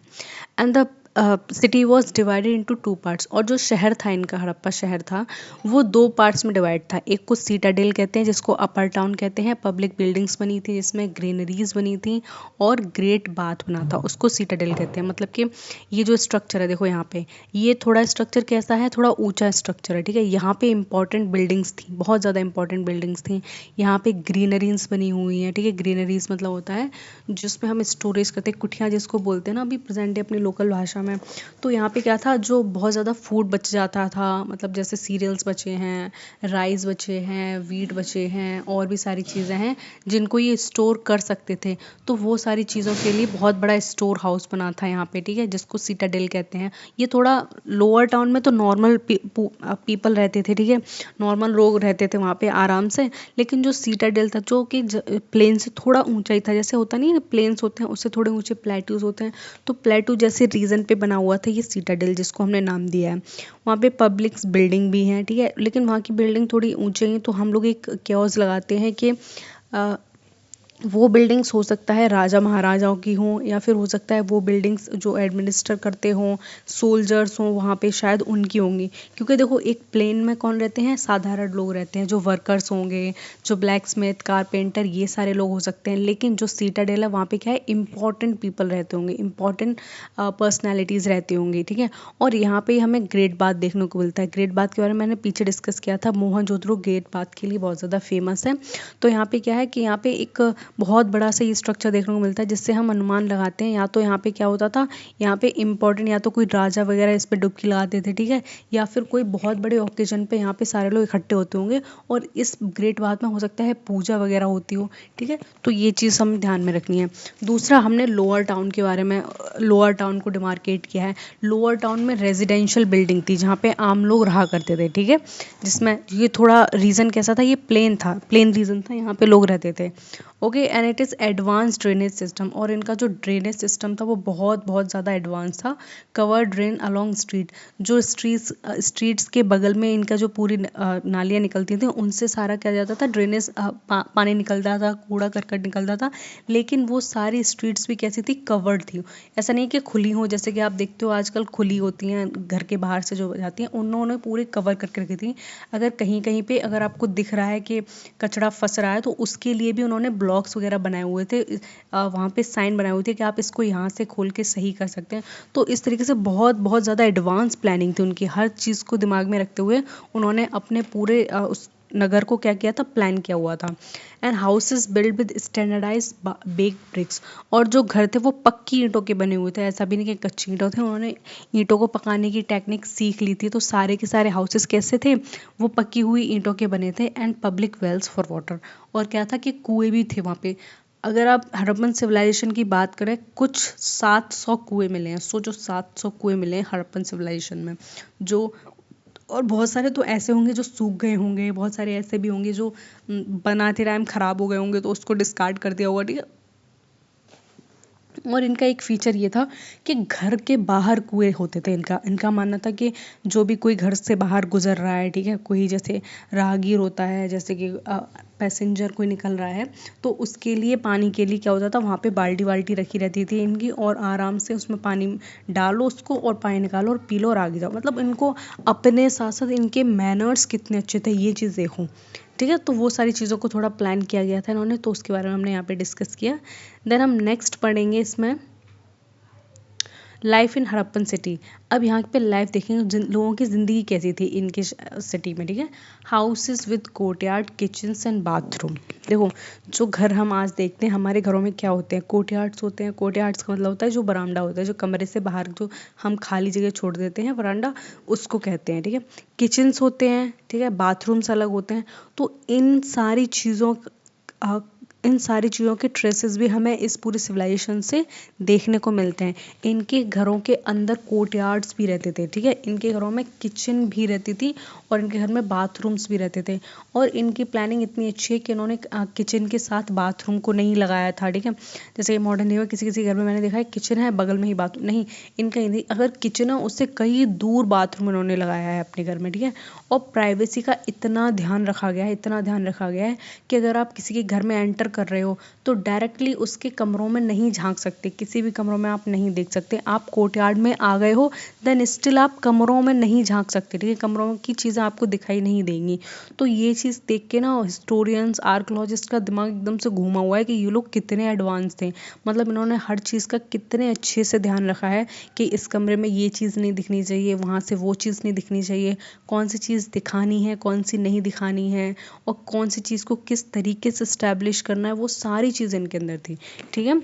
And the city was divided into two parts, और जो शहर था इनका, हड़प्पा शहर था, वो दो पार्ट्स में डिवाइड था। एक को सीटाडेल कहते हैं जिसको अपर टाउन कहते हैं, पब्लिक बिल्डिंग्स बनी थी जिसमें ग्रीनरीज बनी थी, और ग्रेट बाथ बना था, उसको सीटाडेल कहते हैं। मतलब कि ये जो स्ट्रक्चर है देखो यहाँ पे, ये थोड़ा स्ट्रक्चर कैसा है, थोड़ा ऊंचा स्ट्रक्चर है, ठीक है। यहाँ पे इंपॉर्टेंट बिल्डिंग्स थी, बहुत ज़्यादा इंपॉर्टेंट बिल्डिंग्स थी। यहाँ पे ग्रीनरीज बनी हुई हैं, ठीक है। ग्रीनरीज मतलब होता है जिसमें हम स्टोरेज करते हैं, कुठिया जिसको बोलते हैं ना अभी प्रेजेंट डे अपनी लोकल भाषा में। तो यहाँ पे क्या था, जो बहुत ज़्यादा फूड बच जाता था, मतलब जैसे सीरियल्स बचे हैं, राइस बचे हैं, वीट बचे हैं, और भी सारी चीज़ें हैं जिनको ये स्टोर कर सकते थे। तो वो सारी चीज़ों के लिए बहुत बड़ा स्टोर हाउस बना था यहाँ पे, ठीक है, जिसको सीटाडेल कहते हैं। ये थोड़ा लोअर टाउन में तो नॉर्मल पीपल रहते थे, ठीक है, नॉर्मल लोग रहते थे वहाँ पे आराम से। लेकिन जो सीटाडेल था जो कि प्लेन से थोड़ा ऊंचाई था, जैसे होता नहीं है प्लेन्स होते हैं उससे थोड़े ऊंचे प्लेट्यूज होते हैं, तो प्लेट्यू जैसे रीजन पे बना हुआ था ये सीटाडेल, जिसको हमने नाम दिया है। वहाँ पे पब्लिक बिल्डिंग भी है, ठीक है, लेकिन वहाँ की बिल्डिंग थोड़ी ऊंची है, तो हम लोग एक क्योज लगाते हैं कि वो बिल्डिंग्स हो सकता है राजा महाराजाओं की हों, या फिर हो सकता है वो बिल्डिंग्स जो एडमिनिस्टर करते हों, सोल्जर्स हों वहाँ पे, शायद उनकी होंगी। क्योंकि देखो एक प्लेन में कौन रहते हैं, साधारण लोग रहते हैं, जो वर्कर्स होंगे, जो ब्लैक स्मिथ, कारपेंटर, ये सारे लोग हो सकते हैं। लेकिन जो सीटाडेल है वहाँ पे क्या है, इंपॉर्टेंट पीपल रहते होंगे, इंपॉर्टेंट पर्सनैलिटीज़ रहती होंगी, ठीक है। और यहाँ पे हमें ग्रेट बाथ देखने को मिलता है। ग्रेट बाथ के बारे में मैंने पीछे डिस्कस किया था, मोहनजोदड़ो ग्रेट बाथ के लिए बहुत ज़्यादा फेमस है। तो यहाँ पे क्या है कि यहाँ पे एक बहुत बड़ा सा ये स्ट्रक्चर देखने को मिलता है, जिससे हम अनुमान लगाते हैं या तो यहाँ पे क्या होता था, यहाँ पे इम्पोर्टेंट या तो कोई राजा वगैरह इस पे डुबकी लगाते थे, ठीक है, या फिर कोई बहुत बड़े ओकेजन पे यहाँ पे सारे लोग इकट्ठे होते होंगे, और इस ग्रेट बाथ में हो सकता है पूजा वगैरह होती हो, ठीक है। तो ये चीज़ हमें ध्यान में रखनी है। दूसरा, हमने लोअर टाउन के बारे में, लोअर टाउन को डिमार्केट किया है। लोअर टाउन में रेजिडेंशियल बिल्डिंग थी जहाँ पे आम लोग रहा करते थे, ठीक है, जिसमें ये थोड़ा रीजन कैसा था, ये प्लेन था, प्लेन रीजन था, यहाँ पे लोग रहते थे। Okay, and it is advance drainage system, और इनका जो ड्रेनेज सिस्टम था वो बहुत बहुत ज़्यादा एडवांस था। कवर ड्रेन अलोंग स्ट्रीट, जो स्ट्रीट्स के बगल में इनका जो पूरी नालियाँ निकलती थी उनसे सारा क्या जाता था, ड्रेनेज पानी निकलता था, कूड़ा करकट निकलता था। लेकिन वो सारी स्ट्रीट्स भी कैसी थी, कवर्ड थी। ऐसा नहीं कि खुली हो, जैसे कि आप देखते हो आजकल खुली होती हैं घर के बाहर से जो जाती हैं, उन्होंने पूरे कवर करके रखी थी। अगर कहीं कहीं पे अगर आपको दिख रहा है कि कचरा फंस रहा है, तो उसके लिए भी उन्होंने ब्लॉक्स वगैरह बनाए हुए थे, वहाँ पे साइन बनाए हुए थे कि आप इसको यहाँ से खोल के सही कर सकते हैं। तो इस तरीके से बहुत बहुत ज़्यादा एडवांस प्लानिंग थी उनकी, हर चीज़ को दिमाग में रखते हुए उन्होंने अपने पूरे उस नगर को क्या किया था, प्लान किया हुआ था। And houses build with standardise bake bricks, और जो घर थे वो पक्की ईंटों के बने हुए थे, ऐसा भी नहीं कि कच्ची ईंटों थे, उन्होंने ईंटों को पकाने की टेक्निक सीख ली थी। तो सारे के सारे हाउसेस कैसे थे, वो पक्की हुई ईंटों के बने थे। And public wells for water, और क्या था कि कुएं भी थे वहाँ पे। अगर आप हड़प्पन सिविलाइजेशन की बात करें, कुछ 700 कुएं मिले हैं, सोचो 700 कुएं मिले हैं हड़प्पन सिविलाइजेशन में। जो, और बहुत सारे तो ऐसे होंगे जो सूख गए होंगे, बहुत सारे ऐसे भी होंगे जो बनाते टाइम खराब हो गए होंगे, तो उसको डिस्कार्ड कर दिया होगा, ठीक है। और इनका एक फीचर ये था कि घर के बाहर कुएं होते थे। इनका इनका मानना था कि जो भी कोई घर से बाहर गुजर रहा है, ठीक है, कोई जैसे राहगीर होता है, जैसे कि पैसेंजर कोई निकल रहा है, तो उसके लिए पानी के लिए क्या होता था, वहाँ पे बाल्टी वाल्टी रखी रहती थी इनकी, और आराम से उसमें पानी डालो उसको और पानी निकालो और पी लो और आगे जाओ। मतलब इनको अपने साथ साथ इनके मैनर्स कितने अच्छे थे ये चीज़ देखो, ठीक है। तो वो सारी चीज़ों को थोड़ा प्लान किया गया था इन्होंने, तो उसके बारे में हमने यहाँ पे डिस्कस किया। देन हम नेक्स्ट पढ़ेंगे इसमें लाइफ इन हड़प्पन सिटी। अब यहाँ पे लाइफ देखेंगे, जिन लोगों की ज़िंदगी कैसी थी इनके सिटी में, ठीक है। Houses with courtyard, kitchens and bathroom. देखो, जो घर हम आज देखते हैं हमारे घरों में क्या होते हैं, कोर्टयार्ड्स होते हैं। कोर्टयार्ड्स का मतलब होता है जो बरामदा होता है, जो कमरे से बाहर जो हम खाली जगह छोड़ देते हैं, बरामदा, उसको कहते हैं, ठीक है। किचन्स होते हैं, ठीक है, बाथरूम्स अलग होते हैं। तो इन सारी चीज़ों के ट्रेसेस भी हमें इस पूरे सिविलाइजेशन से देखने को मिलते हैं। इनके घरों के अंदर कोर्टयार्ड्स भी रहते थे, ठीक है, इनके घरों में किचन भी रहती थी, और इनके घर में बाथरूम्स भी रहते थे। और इनकी प्लानिंग इतनी अच्छी है कि इन्होंने किचन के साथ बाथरूम को नहीं लगाया था, ठीक है। जैसे मॉडर्न डे में किसी किसी घर में मैंने देखा है किचन है बगल में ही बाथरूम, नहीं, इनका नहीं, अगर किचन है उससे कहीं दूर बाथरूम इन्होंने लगाया है अपने घर में, ठीक है। और प्राइवेसी का इतना ध्यान रखा गया है, इतना ध्यान रखा गया है कि अगर आप किसी के घर में एंटर कर रहे हो तो डायरेक्टली उसके कमरों में नहीं झांक सकते, किसी भी कमरों में आप नहीं देख सकते। आप कोर्टयार्ड में आ गए हो देन स्टिल आप कमरों में नहीं झांक सकते, ठीक है, कमरों की चीज़ें आपको दिखाई नहीं देंगी। तो ये चीज़ देख के ना हिस्टोरियंस आर्कोलॉजिस्ट का दिमाग एकदम से घूमा हुआ है कि ये लोग कितने एडवांस थे। मतलब इन्होंने हर चीज़ का कितने अच्छे से ध्यान रखा है कि इस कमरे में ये चीज़ नहीं दिखनी चाहिए, वहाँ से वो चीज़ नहीं दिखनी चाहिए, कौन सी चीज़ दिखानी है कौन सी नहीं दिखानी है, और कौन सी चीज़ को किस तरीके से इस्टेब्लिश करना है, वो सारी चीज़ इनके अंदर थी, ठीक है।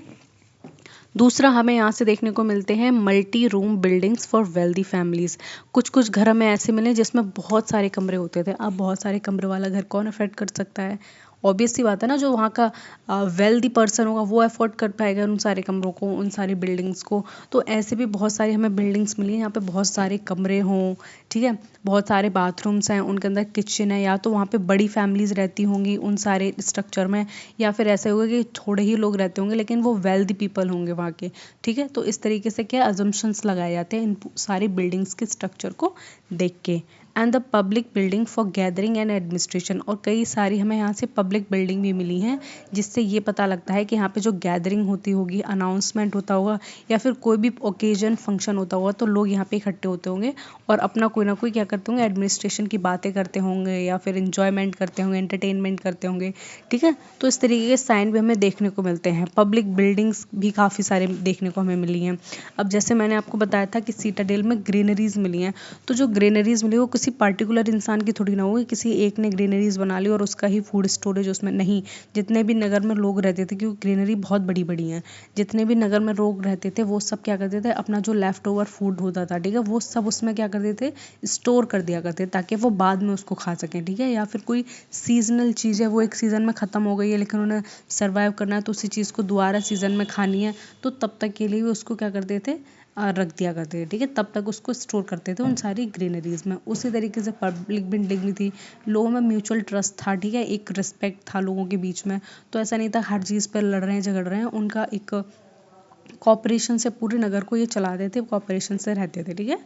दूसरा हमें यहाँ से देखने को मिलते हैं multi room buildings for wealthy families. कुछ कुछ घर हमें ऐसे मिले जिसमें बहुत सारे कमरे होते थे। अब बहुत सारे कमरे वाला घर कौन अफोर्ड कर सकता है? ऑब्वियस सी बात है ना, जो वहाँ का वेल्दी पर्सन होगा वो अफोर्ड कर पाएगा उन सारे कमरों को, उन सारी बिल्डिंग्स को। तो ऐसे भी बहुत सारी हमें बिल्डिंग्स मिली हैं यहाँ पे बहुत सारे कमरे हों, ठीक है, बहुत सारे बाथरूम्स हैं, उनके अंदर किचन है, या तो वहाँ पे बड़ी फैमिलीज रहती होंगी उन सारे स्ट्रक्चर में, या फिर ऐसा होगा कि थोड़े ही लोग रहते होंगे लेकिन वो वेल्दी पीपल होंगे वहाँ के, ठीक है। तो इस तरीके से क्या अजम्पशंस लगाए जाते हैं इन सारी बिल्डिंग्स के स्ट्रक्चर को देख के। And the public building for gathering and administration, और कई सारी हमें यहाँ से पब्लिक बिल्डिंग भी मिली हैं जिससे ये पता लगता है कि यहाँ पे जो गैदरिंग होती होगी, अनाउंसमेंट होता होगा, या फिर कोई भी ओकेजन फंक्शन होता होगा तो लोग यहाँ पे इकट्ठे होते होंगे और अपना कोई ना कोई क्या करते होंगे, एडमिनिस्ट्रेशन की बातें करते होंगे या फिर इंजॉयमेंट करते होंगे, एंटरटेनमेंट करते होंगे, ठीक है। तो इस तरीके के साइन भी हमें देखने को मिलते हैं। पब्लिक बिल्डिंग्स भी काफ़ी सारे देखने को हमें मिली हैं। अब जैसे मैंने आपको बताया था कि सीटाडेल में ग्रीनरीज मिली हैं, तो जो ग्रीनरीज मिली वो किसी पर्टिकुलर इंसान की थोड़ी ना होगी, किसी एक ने ग्रीनरीज बना ली और उसका ही फूड स्टोरेज उसमें नहीं। जितने भी नगर में लोग रहते थे, क्योंकि ग्रीनरी बहुत बड़ी बड़ी हैं, जितने भी नगर में लोग रहते थे वो सब क्या करते थे, अपना जो लेफ्ट ओवर फूड होता था, ठीक है, वो सब उसमें क्या करते थे, स्टोर कर दिया करते ताकि वो बाद में उसको खा सकें, ठीक है। या फिर कोई सीजनल चीज़ है, वो एक सीज़न में ख़त्म हो गई है लेकिन उन्हें सर्वाइव करना है तो उसी चीज़ को दोबारा सीज़न में खानी है, तो तब तक के लिए भी उसको क्या करते थे, रख दिया करते थे, ठीक है, तब तक उसको स्टोर करते थे उन सारी ग्रीनरीज में। उसी तरीके से पब्लिक बिल्डिंग भी थी, लोगों में म्यूचुअल ट्रस्ट था, ठीक है, एक रिस्पेक्ट था लोगों के बीच में। तो ऐसा नहीं था हर चीज़ पर लड़ रहे हैं झगड़ रहे हैं, उनका एक कॉपरेशन से पूरे नगर को ये चलाते थे, कॉपरेशन से रहते थे, ठीक है।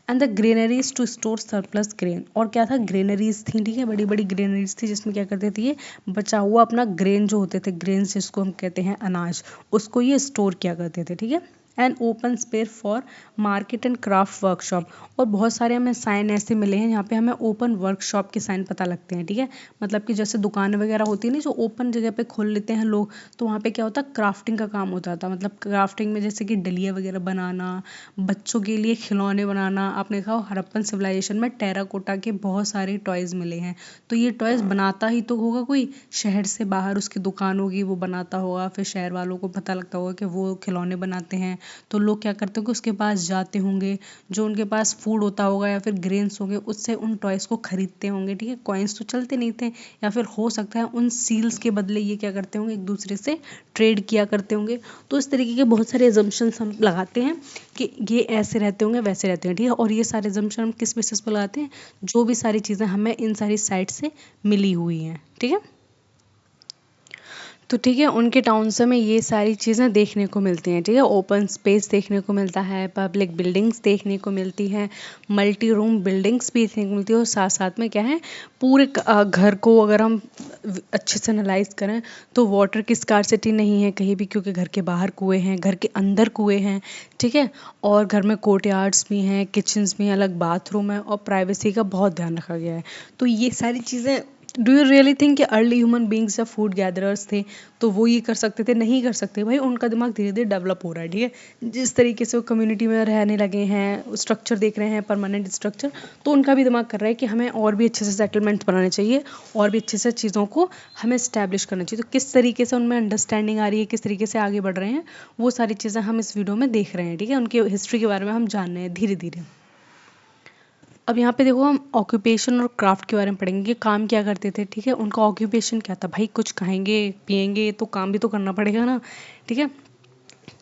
And the granaries to store surplus grain, और क्या था, ग्रेनरीज थी, ठीक है, बड़ी बड़ी ग्रेनरीज थी जिसमें क्या करते थे ये बचा हुआ अपना ग्रेन जो होते थे, ग्रेन जिसको हम कहते हैं अनाज, उसको ये स्टोर किया करते थे, ठीक है। And open space for market and craft workshop, और बहुत सारे हमें साइन ऐसे मिले हैं यहाँ पे हमें ओपन वर्कशॉप के साइन पता लगते हैं, ठीक है। मतलब कि जैसे दुकानें वगैरह होती है ना जो ओपन जगह पे खोल लेते हैं लोग, तो वहाँ पे क्या होता है, क्राफ्टिंग का काम होता था। मतलब क्राफ्टिंग में जैसे कि डलिया वगैरह बनाना, बच्चों के लिए खिलौने बनाना। आपने देखा हो हड़प्पन सिविलाइजेशन में टेराकोटा के बहुत सारे टॉयज़ मिले हैं, तो ये टॉयज़ बनाता ही तो होगा कोई, शहर से बाहर उसकी दुकान होगी वो बनाता होगा, फिर शहर वालों को पता लगता होगा कि वो खिलौने बनाते हैं, तो लोग क्या करते होंगे उसके पास जाते होंगे, जो उनके पास फूड होता होगा या फिर ग्रेन्स होंगे उससे उन टॉयज़ को खरीदते होंगे, ठीक है। कॉइन्स तो चलते नहीं थे, या फिर हो सकता है उन सील्स के बदले ये क्या करते होंगे, एक दूसरे से ट्रेड किया करते होंगे। तो इस तरीके के बहुत सारे एजम्पशंस हम लगाते हैं कि ये ऐसे रहते होंगे वैसे रहते हैं, ठीक है। और ये सारे एजम्पशन हम किस बेसिस पर लगाते हैं, जो भी सारी चीज़ें हमें इन सारी साइट से मिली हुई हैं, ठीक है। तो ठीक है, उनके टाउन से हमें ये सारी चीज़ें देखने को मिलती हैं, ठीक है। ओपन स्पेस देखने को मिलता है, पब्लिक बिल्डिंग्स देखने को मिलती हैं, मल्टी रूम बिल्डिंग्स भी देखने को मिलती है, और साथ साथ में क्या है, पूरे घर को अगर हम अच्छे से एनालाइज करें तो वाटर की स्कार्सिटी नहीं है कहीं भी, क्योंकि घर के बाहर कुएँ हैं, घर के अंदर कुएँ हैं, ठीक है। और घर में कोर्टयार्ड्स भी हैं, किचन्स भी हैं, अलग बाथरूम है, और प्राइवेसी का बहुत ध्यान रखा गया है। तो ये सारी चीज़ें, डू यू रियली थिंक कि अर्ली ह्यूमन बींग्स जब फूड गैदरर्स थे तो वो ये कर सकते थे? नहीं कर सकते भाई, उनका दिमाग धीरे धीरे डेवलप हो रहा है, ठीक है। जिस तरीके से वो कम्युनिटी में रहने लगे हैं, स्ट्रक्चर देख रहे हैं, परमानेंट स्ट्रक्चर, तो उनका भी दिमाग कर रहा है कि हमें और भी अच्छे से सेटलमेंट बनाने चाहिए, और भी अच्छे से चीज़ों को हमें इस्टेब्लिश करना चाहिए। तो किस तरीके से उनमें अंडरस्टैंडिंग आ रही है, किस तरीके से आगे बढ़ रहे हैं, वो सारी चीज़ें हम इस वीडियो में देख रहे हैं, ठीक है। उनकी हिस्ट्री के बारे में हम जान रहे हैं धीरे धीरे। अब यहाँ पे देखो हम ऑक्यूपेशन और क्राफ्ट के बारे में पढ़ेंगे कि काम क्या करते थे, ठीक है। उनका ऑक्यूपेशन क्या था, भाई कुछ खाएंगे पिएंगे तो काम भी तो करना पड़ेगा ना, ठीक है।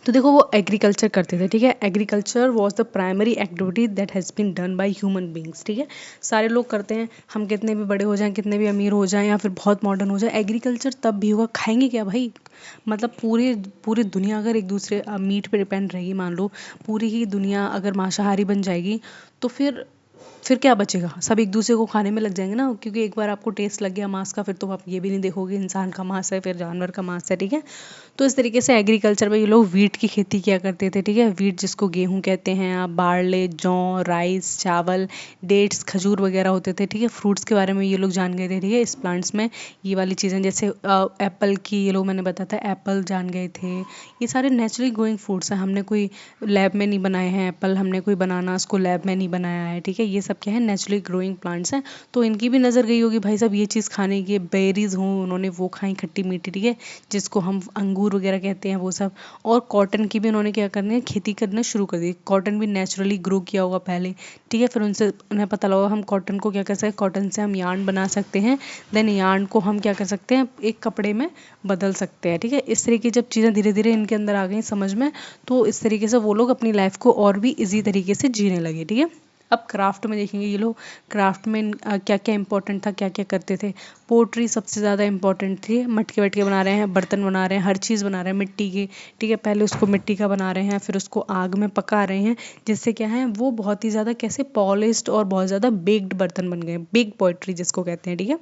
तो देखो वो एग्रीकल्चर करते थे, ठीक है। Agriculture was the primary activity that has been done by human beings, ठीक है। सारे लोग करते हैं, हम कितने भी बड़े हो जाएं, कितने भी अमीर हो जाएं या फिर बहुत मॉडर्न हो जाए, एग्रीकल्चर तब भी होगा। खाएंगे क्या भाई, मतलब पूरी पूरी दुनिया अगर एक दूसरे मीट पे डिपेंड रहेगी, मान लो पूरी ही दुनिया अगर मांसाहारी बन जाएगी तो फिर फिर क्या बचेगा, सब एक दूसरे को खाने में लग जाएंगे ना, क्योंकि एक बार आपको टेस्ट लग गया मांस का, फिर तो आप ये भी नहीं देखोगे इंसान का मांस है फिर जानवर का मांस है, ठीक है। तो इस तरीके से एग्रीकल्चर में ये लोग वीट की खेती किया करते थे, ठीक है। वीट जिसको गेहूं कहते हैं आप, बारले, जौ, राइस, चावल, डेट्स, खजूर वगैरह होते थे, ठीक है। फ्रूट्स के बारे में ये लोग जान गए थे, ठीक है। इस प्लांट्स में ये वाली चीज़ें जैसे एप्पल की, ये लोग मैंने बताया था एप्पल जान गए थे। ये सारे नेचुरली ग्रोइंग फ्रूट्स हैं, हमने कोई लैब में नहीं बनाए हैं एप्पल, हमने कोई बनाना उसको लैब में नहीं बनाया है, ठीक है। ये सब क्या है, नेचुरली ग्रोइंग प्लांट्स हैं। तो इनकी भी नज़र गई होगी भाई साहब ये चीज़ खाने की, बेरीज हों उन्होंने वो खाई खट्टी मीठी, ठीक है, जिसको हम अंगूर वगैरह कहते हैं वो सब। और कॉटन की भी उन्होंने क्या करनी है, खेती करना शुरू कर दी। कॉटन भी नेचुरली ग्रो किया होगा पहले, ठीक है। फिर उनसे उन्हें पता लगा हम कॉटन को क्या कर सकते हैं, कॉटन से हम यार्न बना सकते हैं। देन यार्न को हम क्या कर सकते हैं, एक कपड़े में बदल सकते हैं, ठीक है। इस तरीके जब चीज़ें धीरे धीरे इनके अंदर आ गई समझ में, तो इस तरीके से वो लोग अपनी लाइफ को और भी इजी तरीके से जीने लगे, ठीक है। अब क्राफ्ट में देखेंगे ये लोग क्राफ्ट में क्या क्या इंपॉर्टेंट था, क्या क्या करते थे। पोट्री सबसे ज़्यादा इंपॉर्टेंट थी, मटके वटके बना रहे हैं, बर्तन बना रहे हैं, हर चीज़ बना रहे हैं मिट्टी की, ठीक है। पहले उसको मिट्टी का बना रहे हैं, फिर उसको आग में पका रहे हैं, जिससे क्या है वो बहुत ही ज़्यादा कैसे पॉलिश्ड और बहुत ज़्यादा बेक्ड बर्तन बन गए, बिग पोइट्री जिसको कहते हैं, ठीक है।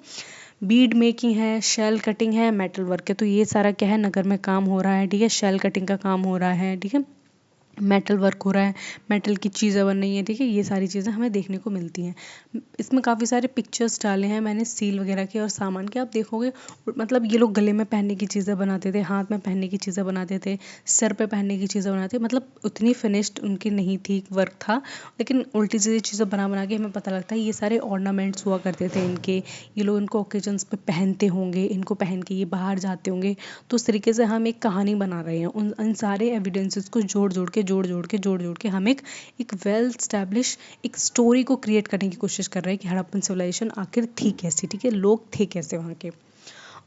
बीड मेकिंग है, शेल कटिंग है, मेटल वर्क है, तो ये सारा क्या है नगर में काम हो रहा है, ठीक है। शेल कटिंग का काम हो रहा है, ठीक है। मेटल वर्क हो रहा है, मेटल की चीज़ें बन रही हैं, ठीक है। ये सारी चीज़ें हमें देखने को मिलती हैं। इसमें काफ़ी सारे पिक्चर्स डाले हैं मैंने सील वगैरह के और सामान के, आप देखोगे मतलब ये लोग गले में पहनने की चीज़ें बनाते थे, हाथ में पहनने की चीज़ें बनाते थे, सर पे पहनने की चीज़ें बनाते थे, मतलब उतनी फिनिश्ड उनकी नहीं थी, वर्क था, लेकिन उल्टी सीधी चीज़ें बना बना के हमें पता लगता है ये सारे ऑर्नामेंट्स हुआ करते थे इनके। ये लोग इनको ओकेजन्स पे पहनते होंगे, इनको पहन के ये बाहर जाते होंगे। तो उस तरीके से हम एक कहानी बना रहे हैं, उन सारे एविडेंसेस को जोड़ जोड़ के हम एक वेल स्टैब्लिश एक स्टोरी को क्रिएट करने की कोशिश कर रहे हैं कि हड़प्पन सिविलाइजेशन आखिर थी कैसी, ठीक है, लोग थे कैसे वहाँ के।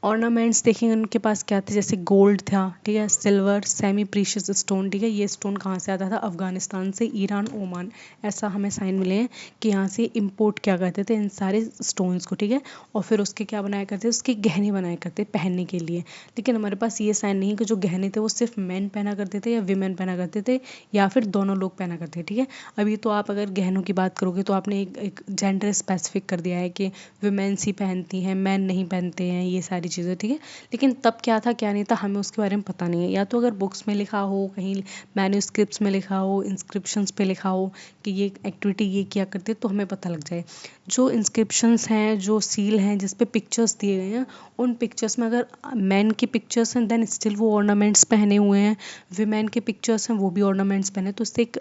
ऑर्नामेंट्स देखेंगे उनके पास क्या थे, जैसे गोल्ड था, ठीक है, सिल्वर, सेमी प्रीशियस स्टोन, ठीक है। ये स्टोन कहाँ से आता था, अफगानिस्तान से, ईरान, ओमान, ऐसा हमें साइन मिले हैं कि यहाँ से इंपोर्ट क्या करते थे इन सारे स्टोन्स को, ठीक है। और फिर उसके क्या बनाया करते, उसके गहने बनाया करते पहनने के लिए। लेकिन हमारे पास ये साइन नहीं कि जो गहने थे वो सिर्फ मैन पहना करते थे या वीमेन पहना करते थे या फिर दोनों लोग पहना करते थे, ठीक है। अभी तो आप अगर गहनों की बात करोगे तो आपने एक जेंडर स्पेसिफिक कर दिया है कि वुमेन्स ही पहनती हैं, मैन नहीं पहनते हैं, ये सारी चीज़ें, ठीक है। लेकिन तब क्या था क्या नहीं था हमें उसके बारे में पता नहीं है, या तो अगर बुक्स में लिखा हो, कहीं मैन्यूस्क्रिप्ट्स में लिखा हो, इंस्क्रिप्शंस पे लिखा हो कि ये एक्टिविटी ये किया करते तो हमें पता लग जाए। जो इंस्क्रिप्शंस हैं, जो सील हैं, जिस पे पिक्चर्स दिए गए हैं, उन पिक्चर्स में अगर मैन की पिक्चर्स हैं देन स्टिल वो ऑर्नामेंट्स पहने हुए हैं, वीमेन के पिक्चर्स हैं वो भी ऑर्नामेंट्स पहने, तो उससे एक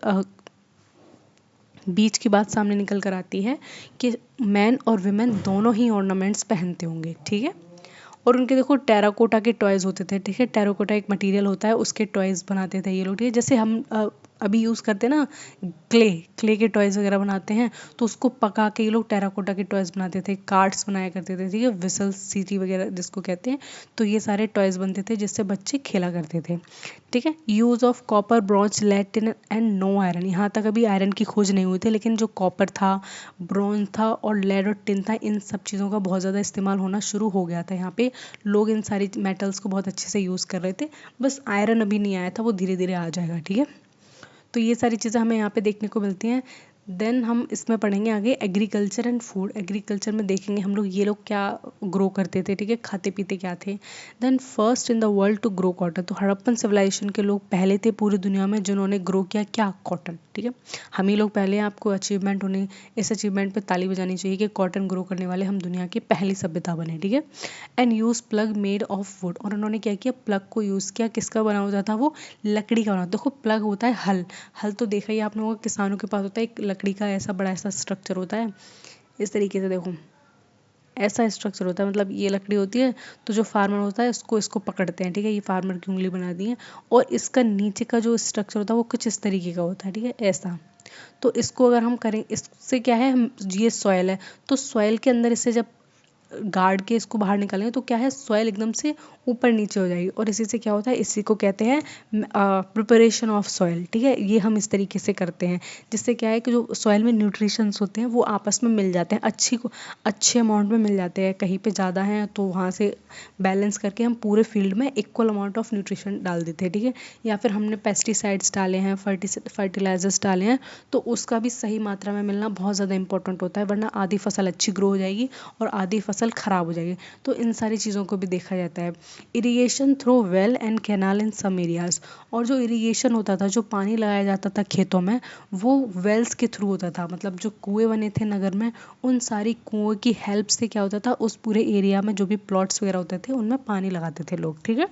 बीच की बात सामने निकल कर आती है कि मैन और वुमेन दोनों ही ऑर्नामेंट्स पहनते होंगे, ठीक है। और उनके देखो टेराकोटा के टॉयज़ होते थे, ठीक है। टेराकोटा एक मटेरियल होता है, उसके टॉयज़ बनाते थे ये लोग, ठीक है। जैसे हम अभी यूज़ करते हैं ना क्ले के टॉयज़ वगैरह बनाते हैं, तो उसको पका के ये लोग टेराकोटा के टॉयज़ बनाते थे, कार्ड्स बनाया करते थे, ठीक है, विसल सीटी वगैरह जिसको कहते हैं। तो ये सारे टॉयज़ बनते थे जिससे बच्चे खेला करते थे, ठीक है। Use of copper, bronze, lead, tin and no iron, यहाँ तक अभी आयरन की खोज नहीं हुई थी, लेकिन जो कॉपर था, ब्रॉन्ज था और लेड और टिन था, इन सब चीज़ों का बहुत ज़्यादा इस्तेमाल होना शुरू हो गया था यहाँ पे। लोग इन सारी मेटल्स को बहुत अच्छे से यूज़ कर रहे थे, बस आयरन अभी नहीं आया था, वो धीरे धीरे आ जाएगा, ठीक है। तो ये सारी चीज़ें हमें यहाँ पे देखने को मिलती हैं। देन हम इसमें पढ़ेंगे आगे एग्रीकल्चर एंड फूड। एग्रीकल्चर में देखेंगे हम लोग ये लोग क्या ग्रो करते थे, ठीक है, खाते पीते क्या थे। Then first in the world to grow cotton, तो हड़प्पन सिविलाइजेशन के लोग पहले थे पूरी दुनिया में जिन्होंने ग्रो किया क्या, कॉटन, ठीक है। हम ही लोग पहले हैं, आपको अचीवमेंट होने इस अचीवमेंट पे ताली बजानी चाहिए कि कॉटन ग्रो करने वाले हम दुनिया की पहली सभ्यता बने, ठीक है। And use plug made of would, और उन्होंने क्या किया, प्लग को यूज़ किया, किसका बना होता था वो, लकड़ी का बना। देखो प्लग होता है हल, हल तो देखा ही आप लोगों को, किसानों के पास होता है एक लकड़ी का ऐसा बड़ा ऐसा स्ट्रक्चर होता है, इस तरीके से देखो ऐसा स्ट्रक्चर होता है, मतलब ये लकड़ी होती है, तो जो फार्मर होता है इसको पकड़ते हैं, ठीक है, ये फार्मर की उंगली बना दी है, और इसका नीचे का जो स्ट्रक्चर होता है वो कुछ इस तरीके का होता है, ठीक है, ऐसा। तो इसको अगर हम करें, इससे क्या है, हम ये सॉइल है, तो सॉइल के अंदर इससे जब गाड़ के इसको बाहर निकालेंगे तो क्या है, सॉइल एकदम से ऊपर नीचे हो जाएगी, और इसी से क्या होता है, इसी को कहते हैं प्रिपरेशन ऑफ सॉइल। ठीक है, ये हम इस तरीके से करते हैं, जिससे क्या है कि जो सॉइल में न्यूट्रिशंस होते हैं वो आपस में मिल जाते हैं, अच्छे अमाउंट में मिल जाते हैं। कहीं पे ज़्यादा हैं तो वहाँ से बैलेंस करके हम पूरे फील्ड में इक्वल अमाउंट ऑफ न्यूट्रिशन डाल देते हैं। ठीक है, या फिर हमने पेस्टिसाइड्स डाले हैं, फर्टिलाइजर्स डाले हैं, तो उसका भी सही मात्रा में मिलना बहुत ज़्यादा इंपॉर्टेंट होता है, वरना आधी फसल अच्छी ग्रो हो जाएगी और आधी फसल ख़राब हो जाएगी। तो इन सारी चीज़ों को भी देखा जाता है। Irrigation through well and canal in some areas, और जो इरिगेशन होता था, जो पानी लगाया जाता था खेतों में, वो वेल्स के थ्रू होता था। मतलब जो कुएं बने थे नगर में, उन सारी कुओं की हेल्प से क्या होता था, उस पूरे एरिया में जो भी प्लॉट्स वगैरह होते थे उनमें पानी लगाते थे लोग। ठीक है,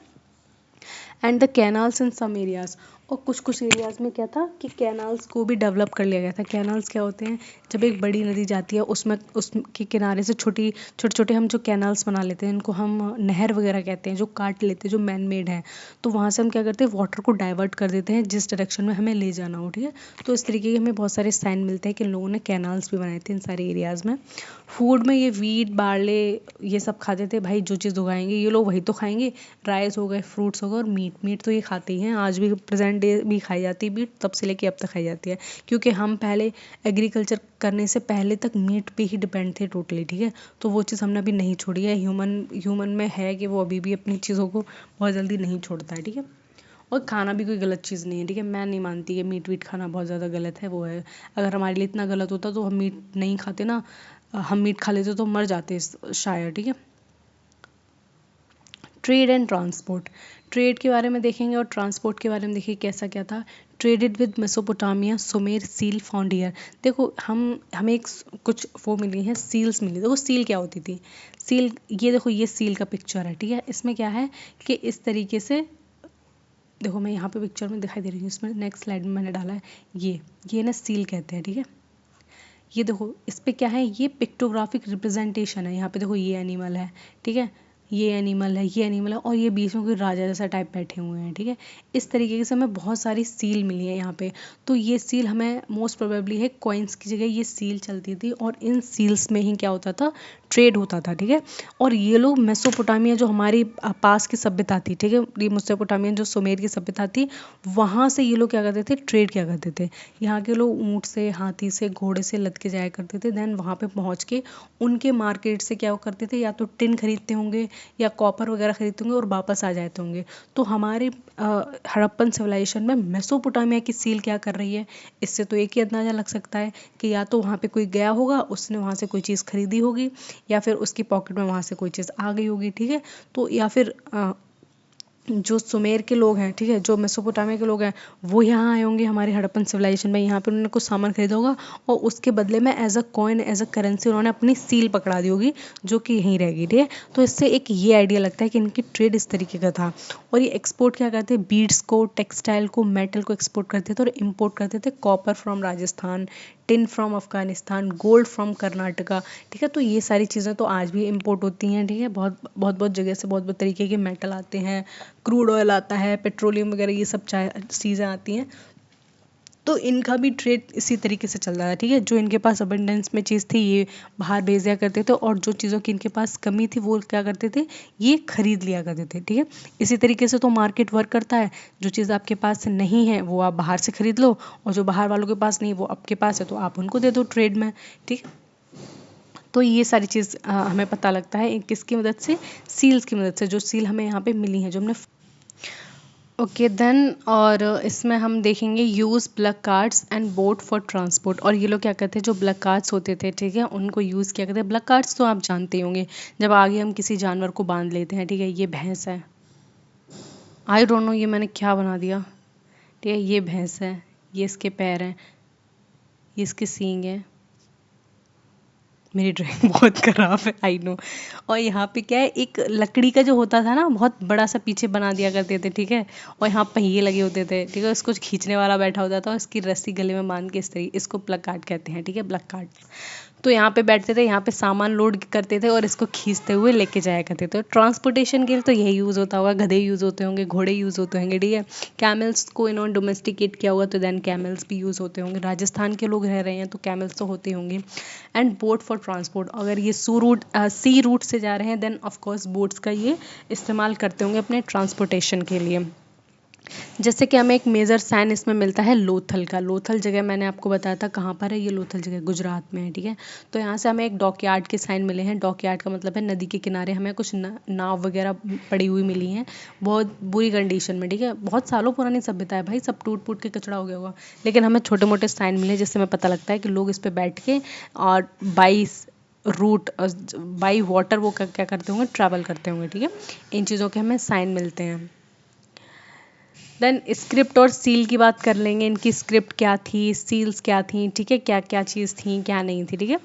and the canals in some areas, और कुछ कुछ एरियाज में क्या था कि कैनाल्स को भी डेवलप कर लिया गया था। कैनाल्स क्या होते हैं, जब एक बड़ी नदी जाती है उसमें उसके किनारे से छोटे छोटे हम जो कैनाल्स बना लेते हैं, इनको हम नहर वगैरह कहते हैं, जो काट लेते हैं, जो मैन मेड है, तो वहाँ से हम क्या करते हैं, वाटर को डाइवर्ट कर देते हैं जिस डायरेक्शन में हमें ले जाना हो। ठीक है, तो इस तरीके के हमें बहुत सारे साइन मिलते हैं कि इन लोगों ने कैनाल्स भी बनाए थे इन सारे एरियाज़ में। फूड में ये वीट बार्ले ये सब खाते थे भाई, जो चीज़ उगाएंगे ये लोग वही तो खाएंगे। राइस हो गए, फ्रूट्स हो गए, और मीट तो ये खाते ही हैं, आज भी प्रेजेंट डे भी खाई जाती है मीट, तब से लेके अब तक खाई जाती है, क्योंकि हम पहले एग्रीकल्चर करने से पहले तक मीट पे ही डिपेंड थे टोटली। ठीक है, तो वो चीज़ हमने अभी नहीं छोड़ी है। ह्यूमन में है कि वो अभी भी अपनी चीज़ों को बहुत जल्दी नहीं छोड़ता है। ठीक है, और खाना भी कोई गलत चीज़ नहीं है। ठीक है, मैं नहीं मानती कि मीट वीट खाना बहुत ज़्यादा गलत है, वो है, अगर हमारे लिए इतना गलत होता तो हम मीट नहीं खाते ना, हम मीट खा लेते तो मर जाते शायद। ठीक है, ट्रेड एंड ट्रांसपोर्ट, ट्रेड के बारे में देखेंगे और ट्रांसपोर्ट के बारे में देखिए कैसा क्या था। Traded with Mesopotamia, Sumer, seal found here. देखो हमें एक कुछ वो मिली है, सील्स मिली। देखो सील क्या होती थी, सील, ये देखो ये सील का पिक्चर है। ठीक है, इसमें क्या है कि इस तरीके से देखो, मैं यहाँ पे पिक्चर में दिखाई दे रही हूँ, इसमें नेक्स्ट स्लाइड में मैंने डाला है, ये ना सील कहते हैं। ठीक है, ये देखो इस पे क्या है, ये पिक्टोग्राफिक रिप्रेजेंटेशन है। यहाँ पे देखो ये एनिमल है, ठीक है, ये एनिमल है, ये एनिमल है, और ये बीच में कोई राजा जैसा टाइप बैठे हुए हैं। ठीक है, इस तरीके से हमें बहुत सारी सील मिली है यहाँ पे। तो ये सील हमें मोस्ट प्रोबेबली है कॉइन्स की जगह ये सील चलती थी, और इन सील्स में ही क्या होता था, ट्रेड होता था। ठीक है, और ये लोग मेसोपोटामिया जो हमारी पास की सभ्यता थी, ठीक है, ये मेसोपोटामिया जो सुमेर की सभ्यता थी, वहाँ से ये लोग क्या करते थे, ट्रेड क्या करते थे। यहाँ के लोग ऊँट से, हाथी से, घोड़े से लद के जाया करते थे, देन वहाँ पे पहुँच के उनके मार्केट से क्या करते थे, या तो टिन खरीदते होंगे या कॉपर वगैरह खरीदते होंगे और वापस आ जाते होंगे। तो हमारे हड़प्पन सिविलाइजेशन में मेसोपोटामिया की सील क्या कर रही है, इससे तो एक ही अंदाजा लग सकता है कि या तो वहाँ पे कोई गया होगा, उसने वहाँ से कोई चीज़ खरीदी होगी, या फिर उसकी पॉकेट में वहाँ से कोई चीज़ आ गई होगी। ठीक है, तो या फिर जो सुमेर के लोग हैं, ठीक है, जो मेसोपोटामिया के लोग हैं, वो यहाँ आए होंगे हमारे हड़प्पन सिविलाइजेशन में, यहाँ पे उन्होंने कुछ सामान खरीदा होगा, और उसके बदले में as a coin, as a currency उन्होंने अपनी सील पकड़ा दी होगी, जो कि यहीं रहेगी। ठीक है, तो इससे एक ये आइडिया लगता है कि इनकी ट्रेड इस तरीके का था। और ये एक्सपोर्ट क्या करते हैं, बीड्स को, टेक्सटाइल को, मेटल को एक्सपोर्ट करते थे, और इम्पोर्ट करते थे copper from Rajasthan, tin from Afghanistan, gold from Karnataka. ठीक है, तो ये सारी चीज़ें तो आज भी इम्पोर्ट होती हैं। ठीक है, बहुत जगह से बहुत तरीके के मेटल आते हैं, क्रूड ऑयल आता है, पेट्रोलियम वगैरह ये सब चीज़ें आती हैं। तो इनका भी ट्रेड इसी तरीके से चल रहा है। ठीक है, जो इनके पास अबंडेंस में चीज़ थी ये बाहर भेज दिया करते थे, और जो चीज़ों की इनके पास कमी थी वो क्या करते थे, ये खरीद लिया करते थे। ठीक है, इसी तरीके से तो मार्केट वर्क करता है, जो चीज़ आपके पास नहीं है वो आप बाहर से खरीद लो, और जो बाहर वालों के पास नहीं वो आपके पास है तो आप उनको दे दो ट्रेड में। ठीक, तो ये सारी चीज़ हमें पता लगता है किसकी मदद से, सील्स की मदद से, जो सील हमें यहाँ पे मिली है, जो हमने ओके देन। और इसमें हम देखेंगे use black cards and boat for transport. और ये लोग क्या करते हैं, जो ब्लैक कार्ड्स होते थे, ठीक है, उनको यूज़ किया करते हैं। ब्लैक कार्ड्स तो आप जानते ही होंगे, जब आगे हम किसी जानवर को बांध लेते हैं। ठीक है, ये भैंस है, आई डोंट नो ये मैंने क्या बना दिया। ठीक है, ये भैंस है, ये इसके पैर हैं, ये इसके सींग हैं, मेरी ड्राइंग बहुत ख़राब है, आई नो। और यहाँ पे क्या है, एक लकड़ी का जो होता था ना, बहुत बड़ा सा पीछे बना दिया करते थे। ठीक है, और यहाँ पहिए लगे होते थे। ठीक है, उसको खींचने वाला बैठा होता था, और इसकी रस्सी गले में बांध के इस तरीके, इसको प्लग कार्ड कहते हैं। ठीक है, प्लग कार्ड। तो यहाँ पे बैठते थे, यहाँ पे सामान लोड करते थे और इसको खींचते हुए लेके जाया करते थे। ट्रांसपोर्टेशन के लिए तो यही यूज़ होता होगा, गधे यूज़ होते होंगे, घोड़े यूज़ होते होंगे, ठीक है। कैमल्स को इन्होंने डोमेस्टिकेट किया हुआ, तो देन कैमल्स भी यूज़ होते होंगे। राजस्थान के लोग रह रहे हैं तो कैमल्स तो होते होंगे। एंड बोट फॉर ट्रांसपोर्ट, अगर ये सी रूट से जा रहे हैं देन ऑफकोर्स बोट्स का ये इस्तेमाल करते होंगे अपने ट्रांसपोर्टेशन के लिए। जैसे कि हमें एक मेजर साइन इसमें मिलता है लोथल का। लोथल जगह मैंने आपको बताया था कहाँ पर है, ये लोथल जगह गुजरात में है, ठीक है। तो यहाँ से हमें एक डॉकयार्ड के साइन मिले हैं। डॉकयार्ड का मतलब है नदी के किनारे हमें कुछ नाव वगैरह पड़ी हुई मिली हैं, बहुत बुरी कंडीशन में, ठीक है। बहुत सालों पुरानी सभ्यता है भाई, सब टूट फूट के कचरा हो गया होगा, लेकिन हमें छोटे मोटे साइन मिले जिससे हमें पता लगता है कि लोग इस पर बैठ के और बाई वाटर वो क्या करते होंगे, ट्रैवल करते होंगे, ठीक है। इन चीज़ों के हमें साइन मिलते हैं। देन स्क्रिप्ट और सील की बात कर लेंगे। इनकी स्क्रिप्ट क्या थी, सील्स क्या थी, ठीक है, क्या क्या चीज़ थी क्या नहीं थी, ठीक है।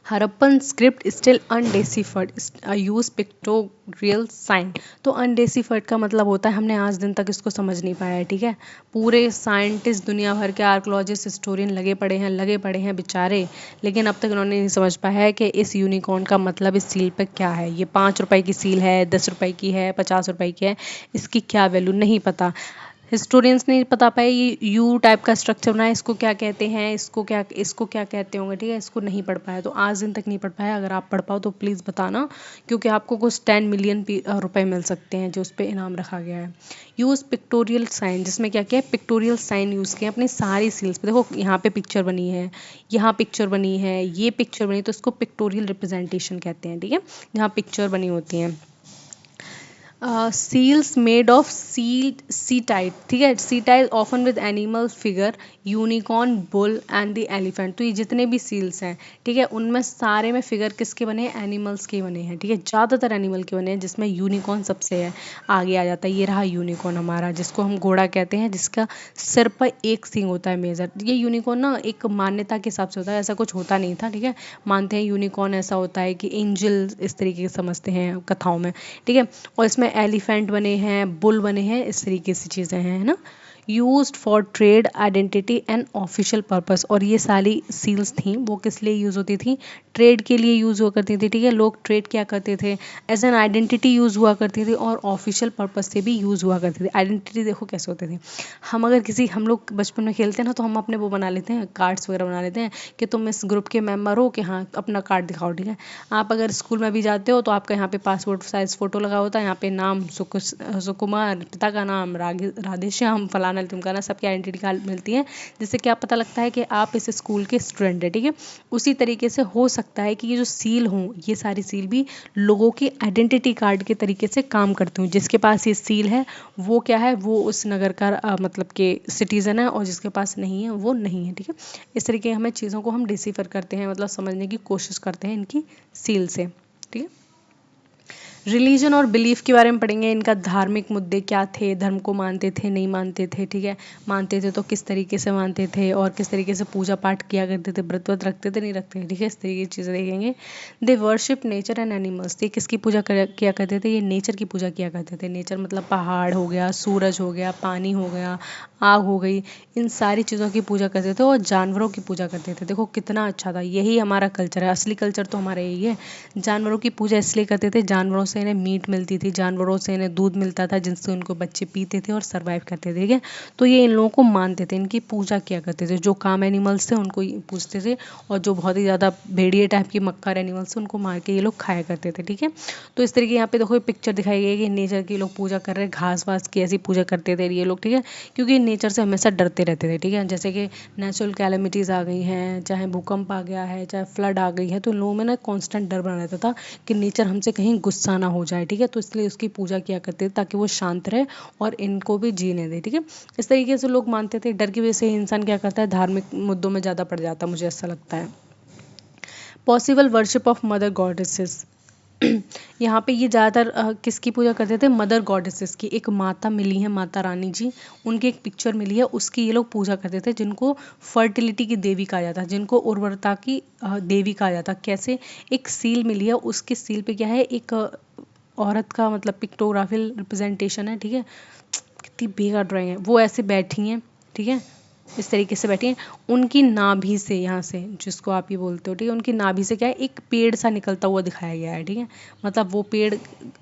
Harappan script still undeciphered use pictorial sign. तो अनडेसिफर्ड का मतलब होता है हमने आज दिन तक इसको समझ नहीं पाया है, ठीक है। पूरे साइंटिस्ट दुनिया भर के आर्कोलॉजिस्ट हिस्टोरियन लगे पड़े हैं बेचारे, लेकिन अब तक उन्होंने नहीं समझ पाया है कि इस यूनिकॉर्न का मतलब इस सील पे क्या है। ये 5 रुपए की सील है, 10 रुपए की है, 50 रुपए की है, इसकी क्या वैल्यू नहीं पता। हिस्टोरियंस नहीं बता पाए ये यू टाइप का स्ट्रक्चर बनाया, इसको क्या कहते हैं, इसको क्या कहते होंगे, ठीक है। इसको नहीं पढ़ पाया, तो आज दिन तक नहीं पढ़ पाया। अगर आप पढ़ पाओ तो प्लीज़ बताना, क्योंकि आपको कुछ 10 मिलियन रुपए मिल सकते हैं जो उस पर इनाम रखा गया है। यूज़ पिक्टोरियल साइन, जिसमें क्या किया है, पिक्टोरियल साइन यूज़ किया अपनी सारी सील्स पे। देखो यहाँ पे पिक्चर बनी है, यहाँ पिक्चर बनी है, ये पिक्चर बनी, तो इसको पिक्टोरियल रिप्रेजेंटेशन कहते हैं, ठीक है, जहाँ पिक्चर बनी होती हैं। Seals made of steatite, ठीक है। Steatite often with animal figure, unicorn, bull and the elephant. तो ये जितने भी सील्स हैं, ठीक है, उनमें सारे में फिगर किसके बने हैं, एनिमल्स के बने हैं, ठीक है। ज़्यादातर एनिमल के बने हैं, जिसमें यूनिकॉर्न सबसे है आगे आ जाता है। ये रहा यूनिकॉर्न हमारा, जिसको हम घोड़ा कहते हैं, जिसका सिर पर एक सींग होता है मेजर। ये यूनिकॉर्न ना एक मान्यता के हिसाब से होता है, ऐसा कुछ होता नहीं था, ठीक है। मानते हैं यूनिकॉर्न ऐसा होता है कि एंजल, इस तरीके से समझते हैं कथाओं में, ठीक है। और इसमें एलिफेंट बने हैं, बुल बने हैं, इस तरीके से चीज़ें हैं, है ना। Used for trade, identity and official purpose. और ये सारी सील्स थी वो किस लिए यूज़ होती थी, ट्रेड के लिए यूज़ हुआ करती थी, ठीक है। लोग ट्रेड क्या करते थे, एज एन आइडेंटिटी यूज़ हुआ करती थी, और ऑफिशियल पर्पस से भी यूज़ हुआ करती थी। आइडेंटिटी देखो कैसे होते थे, हम लोग बचपन में खेलते हैं ना, तो हम अपने वो बना लेते हैं, कार्ड्स वगैरह बना लेते हैं कि तुम इस ग्रुप के मेम्बर हो, कि हाँ अपना कार्ड दिखाओ, ठीक है। आप अगर स्कूल में भी जाते हो तो आपका यहाँ पे पासपोर्ट साइज फ़ोटो लगा होता है, यहाँ पे नाम सुकुमार, पिता का नाम राधेश्याम, फलाना टिमकाना, सबकी आइडेंटिटी कार्ड मिलती है, जिससे क्या पता लगता है कि आप इस स्कूल के स्टूडेंट हैं, ठीक है। उसी तरीके से हो सकता है कि ये जो सील हों, ये सारी सील भी लोगों की आइडेंटिटी कार्ड के तरीके से काम करती हूँ। जिसके पास ये सील है वो क्या है, वो उस नगर का मतलब के सिटीज़न है, और जिसके पास नहीं है वो नहीं है, ठीक है। इस तरीके हमें चीज़ों को हम डिसिफर करते हैं, मतलब समझने की कोशिश करते हैं इनकी सील से, ठीक है। रिलीजन और बिलीफ के बारे में पढ़ेंगे। इनका धार्मिक मुद्दे क्या थे, धर्म को मानते थे नहीं मानते थे, ठीक है। मानते थे तो किस तरीके से मानते थे, और किस तरीके से पूजा पाठ किया करते थे, व्रत व्रत रखते थे नहीं रखते थे, ठीक है। इस तरीके की चीज़ें देखेंगे। They worship nature and animals. ये किसकी पूजा किया करते थे, ये नेचर की पूजा किया करते थे। नेचर मतलब पहाड़ हो गया, सूरज हो गया, पानी हो गया, आग हो गई, इन सारी चीज़ों की पूजा करते थे, और जानवरों की पूजा करते थे। देखो कितना अच्छा था, यही हमारा कल्चर है, असली कल्चर तो हमारा यही है। जानवरों की पूजा इसलिए करते थे, जानवरों से इन्हें मीट मिलती थी, जानवरों से इन्हें दूध मिलता था, जिनसे उनको बच्चे पीते थे और सर्वाइव करते थे, ठीक है। तो ये इन लोगों को मानते थे, इनकी पूजा किया करते थे। जो काम एनिमल्स थे उनको पूजते थे, और जो बहुत ही ज़्यादा भेड़िए टाइप की मक्कार एनिमल्स थे उनको मार के ये लोग खाया करते थे, ठीक है। तो इस तरीके यहाँ पे देखो पिक्चर दिखाई गई है कि नेचर की लोग पूजा कर रहे हैं, घास वास की ऐसी पूजा करते थे ये लोग, ठीक है। क्योंकि नेचर से हमेशा डरते रहते थे, ठीक है। जैसे कि नेचुरल कैलेमिटीज़ आ गई हैं, चाहे भूकंप आ गया है, चाहे फ्लड आ गई है, तो इन लोगों में ना कॉन्स्टेंट डर बना रहता था कि नेचर हमसे कहीं गुस्सा ना हो जाए, ठीक है। तो इसलिए उसकी पूजा किया करते थे ताकि वो शांत रहे और इनको भी जीने दे, ठीक है। इस तरीके से लोग मानते थे। डर की वजह से इंसान क्या करता है, धार्मिक मुद्दों में ज़्यादा पड़ जाता है, मुझे ऐसा लगता है। Possible worship of mother goddesses. यहाँ पे ये ज़्यादातर किसकी पूजा करते थे, मदर गॉडेसेस की। एक माता मिली है, माता रानी जी, उनकी एक पिक्चर मिली है, उसकी ये लोग पूजा करते थे, जिनको फर्टिलिटी की देवी कहा जाता है, जिनको उर्वरता की देवी कहा जाता है। कैसे, एक सील मिली है, उसके सील पे क्या है, एक औरत का मतलब पिक्टोग्राफिकल रिप्रेजेंटेशन है, ठीक है। कितनी बेकार ड्राइंग है, वो ऐसे बैठी हैं, ठीक है, इस तरीके से बैठी हैं। उनकी नाभि से, यहाँ से जिसको आप ये बोलते हो, ठीक है, उनकी नाभि से क्या है, एक पेड़ सा निकलता हुआ दिखाया गया है, ठीक है, मतलब वो पेड़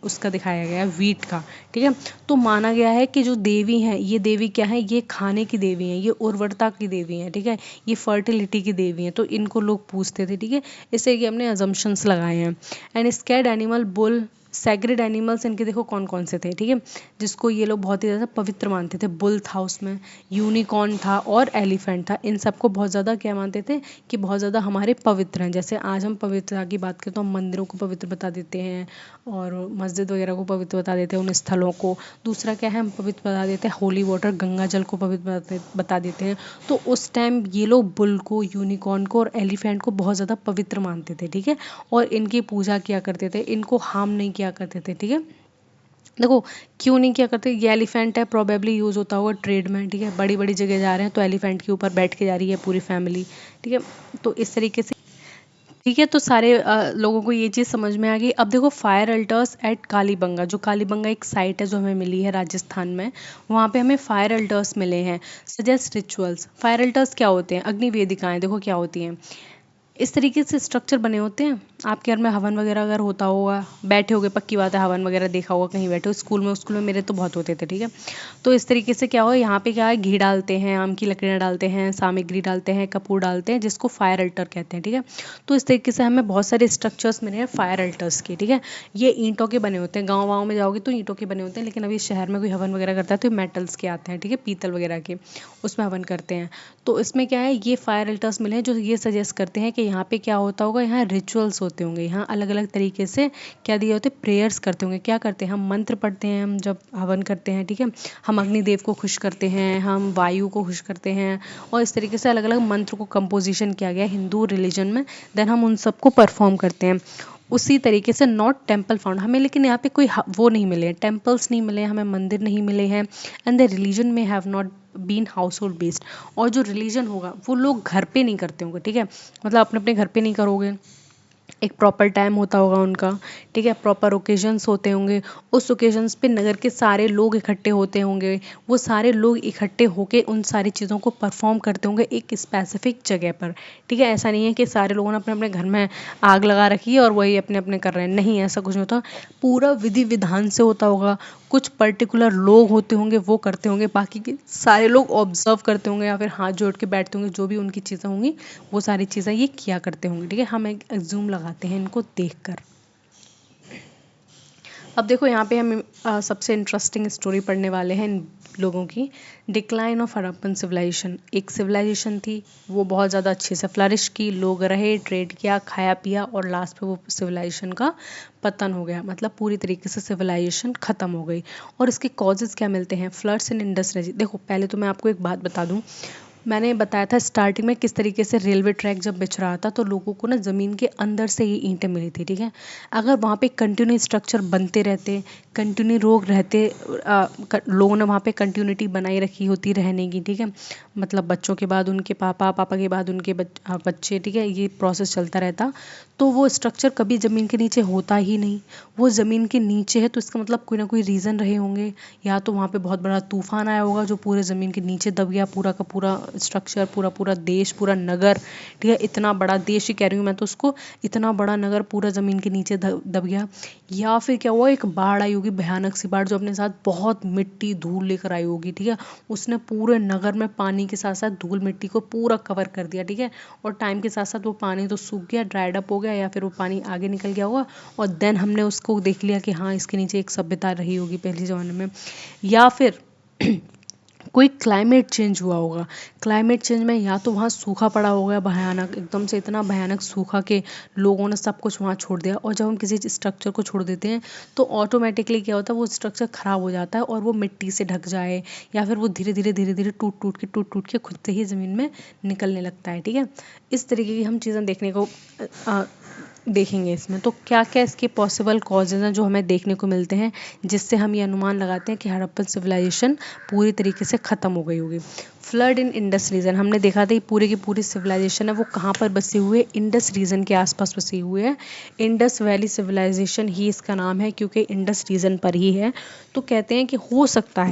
उसका दिखाया गया है, वीट का, ठीक है। तो माना गया है कि जो देवी हैं, ये देवी क्या है, ये खाने की देवी हैं, ये उर्वरता की देवी हैं, ठीक है, ये फर्टिलिटी की देवी हैं, तो इनको लोग पूछते थे, ठीक है। इस तरह के हमने अजम्पशंस लगाए हैं। And scared animal, bull, sacred animals इनके देखो कौन कौन से थे, ठीक है, जिसको ये लोग बहुत ही ज़्यादा पवित्र मानते थे। बुल था उसमें, यूनिकॉर्न था और एलिफेंट था। इन सबको बहुत ज़्यादा क्या मानते थे कि बहुत ज़्यादा हमारे पवित्र हैं। जैसे आज हम पवित्रता की बात करें तो हम मंदिरों को पवित्र बता देते हैं और मस्जिद वगैरह को पवित्र बता देते हैं, उन स्थलों को। दूसरा क्या है, हम पवित्र बता देते हैं होली वाटर, गंगा जल को पवित्र बता देते हैं। तो उस टाइम ये लोग बुल को, यूनिकॉर्न को और एलिफेंट को बहुत ज़्यादा पवित्र मानते थे, ठीक है, और इनकी पूजा किया करते थे, इनको हार्म नहीं किया करते थे, ठीक है। देखो क्यों नहीं किया करते, ये एलिफेंट है, प्रोबेबली यूज़ होता होगा ट्रेड में, ठीक है, बड़ी बड़ी जगह जा रहे हैं तो एलिफेंट के ऊपर बैठ के जा रही है पूरी फैमिली, ठीक है, तो इस तरीके से, ठीक है। तो सारे लोगों को ये चीज़ समझ में आ गई। अब देखो फायर अल्टर्स एट कालीबंगा, जो कालीबंगा एक साइट है जो हमें मिली है राजस्थान में, वहाँ पे हमें फायर अल्टर्स मिले हैं। सजेस्ट रिचुअल्स, फायर अल्टर्स क्या होते हैं, अग्नि वेदिकाएं देखो क्या होती हैं। इस तरीके से स्ट्रक्चर बने होते हैं। आपके घर में हवन वगैरह अगर होता होगा, बैठे होगे, पक्की बात है हवन वगैरह देखा होगा कहीं बैठे हो, स्कूल में मेरे तो बहुत होते थे, ठीक है। तो इस तरीके से क्या हो, यहाँ पे क्या है, घी डालते हैं, आम की लकड़ियाँ डालते हैं, सामग्री डालते हैं, कपूर डालते हैं, जिसको फायर अल्टर कहते हैं, ठीक है। तो इस तरीके से हमें बहुत सारे स्ट्रक्चर्स मिले हैं फायर अल्टर्स के, ठीक है। ये ईंटों के बने होते हैं, गाँव वाँव में जाओगे तो ईंटों के बने होते हैं, लेकिन अभी शहर में कोई हवन वगैरह करता है तो मेटल्स के आते हैं, ठीक है, पीतल वगैरह के, उसमें हवन करते हैं। तो इसमें क्या है, ये फायर अल्टर्स मिले हैं जो ये सजेस्ट करते हैं कि यहाँ पे क्या होता होगा, यहाँ रिचुअल्स होते होंगे, यहाँ अलग अलग तरीके से क्या दिए होते, प्रेयर्स करते होंगे। क्या करते हैं, हम मंत्र पढ़ते हैं, हम जब हवन करते हैं, ठीक है, हम अग्निदेव को खुश करते हैं, हम वायु को खुश करते हैं, और इस तरीके से अलग अलग मंत्र को कंपोजिशन किया गया हिंदू रिलीजन में, देन हम उन सबको परफॉर्म करते हैं। उसी तरीके से नॉट टेम्पल फाउंड, हमें लेकिन यहाँ पे कोई वो नहीं मिले हैं, टेम्पल्स नहीं मिले हैं, हमें मंदिर नहीं मिले हैं। And the religion may have not been household based, और जो रिलीजन होगा वो लोग घर पे नहीं करते होंगे, ठीक है, मतलब अपने अपने घर पे नहीं करोगे, एक प्रॉपर टाइम होता होगा उनका, ठीक है, प्रॉपर ओकेजन्स होते होंगे, उस ओकेजन्स पे नगर के सारे लोग इकट्ठे होते होंगे, वो सारे लोग इकट्ठे होके उन सारी चीज़ों को परफॉर्म करते होंगे एक स्पेसिफिक जगह पर, ठीक है। ऐसा नहीं है कि सारे लोगों ने अपने अपने घर में आग लगा रखी है और वही अपने अपने कर रहे हैं, नहीं, ऐसा कुछ नहीं होता, पूरा विधि विधान से होता होगा। कुछ पर्टिकुलर लोग होते होंगे वो करते होंगे, बाकी के सारे लोग ऑब्जर्व करते होंगे या फिर हाथ जोड़ के बैठते होंगे, जो भी उनकी चीज़ें होंगी वो सारी चीज़ें ये किया करते होंगे, ठीक है, हम एक एग्जूम लगाते हैं इनको देखकर। अब देखो यहाँ पे हम सबसे इंटरेस्टिंग स्टोरी पढ़ने वाले हैं इन लोगों की। डिक्लाइन ऑफ हड़प्पन सिविलाइजेशन, एक सिविलाइजेशन थी, वो बहुत ज़्यादा अच्छे से फ्लरिश की, लोग रहे, ट्रेड किया, खाया पिया, और लास्ट पे वो सिविलाइजेशन का पतन हो गया, मतलब पूरी तरीके से सिविलाइजेशन ख़त्म हो गई। और इसके कॉजेज़ क्या मिलते हैं, फ्लड्स इन इंडस। देखो पहले तो मैं आपको एक बात बता दूँ, मैंने बताया था स्टार्टिंग में किस तरीके से रेलवे ट्रैक जब बिछ रहा था तो लोगों को ना ज़मीन के अंदर से ही ईंटें मिली थी, ठीक है। अगर वहाँ पे कंटिन्यू स्ट्रक्चर बनते रहते, कंटिन्यू लोग रहते, लोगों ने वहाँ पे कंटिन्यूटी बनाई रखी होती रहने की, ठीक है, मतलब बच्चों के बाद उनके पापा, पापा के बाद उनके बच्चे, ठीक है, ये प्रोसेस चलता रहता, तो वो स्ट्रक्चर कभी ज़मीन के नीचे होता ही नहीं। वो ज़मीन के नीचे है तो इसका मतलब कोई ना कोई रीज़न रहे होंगे, या तो वहाँ पे बहुत बड़ा तूफान आया होगा जो पूरे ज़मीन के नीचे दब गया, पूरा का पूरा स्ट्रक्चर, पूरा पूरा देश, पूरा नगर, ठीक है, इतना बड़ा देश ही कह रही हूँ मैं तो उसको, इतना बड़ा नगर पूरा ज़मीन के नीचे दब गया। या फिर क्या हुआ, एक बाढ़ आई होगी, भयानक सी बाढ़, जो अपने साथ बहुत मिट्टी धूल लेकर आई होगी, ठीक है, उसने पूरे नगर में पानी के साथ साथ धूल मिट्टी को पूरा कवर कर दिया, ठीक है, और टाइम के साथ साथ वो पानी तो सूख गया, ड्राइड अप हो गया, या फिर वो पानी आगे निकल गया होगा, और देन हमने उसको देख लिया कि हाँ इसके नीचे एक सभ्यता रही होगी पहले ज़माने में। या फिर कोई क्लाइमेट चेंज हुआ होगा, क्लाइमेट चेंज में या तो वहाँ सूखा पड़ा होगा भयानक, एकदम से इतना भयानक सूखा कि लोगों ने सब कुछ वहाँ छोड़ दिया, और जब हम किसी स्ट्रक्चर को छोड़ देते हैं तो ऑटोमेटिकली क्या होता है, वो स्ट्रक्चर ख़राब हो जाता है और वो मिट्टी से ढक जाए, या फिर वो धीरे धीरे टूट टूट के खुद से ही ज़मीन में निकलने लगता है, ठीक है। इस तरीके की हम चीज़ें देखने को देखेंगे इसमें। तो क्या क्या इसके पॉसिबल कॉजेज़ हैं जो हमें देखने को मिलते हैं, जिससे हम ये अनुमान लगाते हैं कि हड़प्पन सिविलाइजेशन पूरी तरीके से ख़त्म हो गई होगी। फ्लड इन इंडस रीजन, हमने देखा था ये पूरे की पूरी सिविलाइजेशन है वो कहाँ पर बसी हुई है, इंडस रीजन के आसपास बसी हुई है। इंडस वैली सिविलाइजेशन ही इसका नाम है क्योंकि इंडस रीजन पर ही है। तो कहते हैं कि हो सकता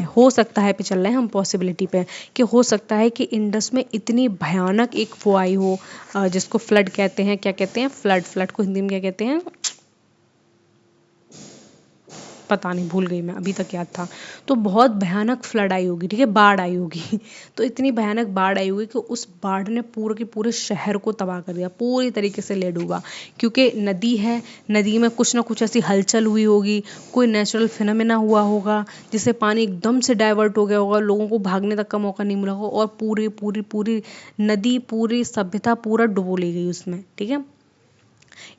है पे चल रहे हैं हम पॉसिबिलिटी पे, कि हो सकता है कि इंडस में इतनी भयानक एक वो आई हो, जिसको फ्लड कहते हैं, क्या कहते हैं, फ्लड, फ्लड को हिंदी में क्या कहते हैं पता नहीं, भूल गई मैं, अभी तक याद था। तो बहुत भयानक फ्लड आई होगी, ठीक है, बाढ़ आई होगी तो इतनी भयानक बाढ़ आई होगी कि उस बाढ़ ने पूरे के पूरे शहर को तबाह कर दिया, पूरी तरीके से ले डूबा। क्योंकि नदी है, नदी में कुछ ना कुछ ऐसी हलचल हुई होगी, कोई नेचुरल फिनोमेना हुआ होगा जिससे पानी एकदम से डाइवर्ट हो गया होगा, लोगों को भागने तक का मौका नहीं मिला होगा और पूरी पूरी पूरी नदी, पूरी सभ्यता पूरा डुबो ली गई उसमें, ठीक है।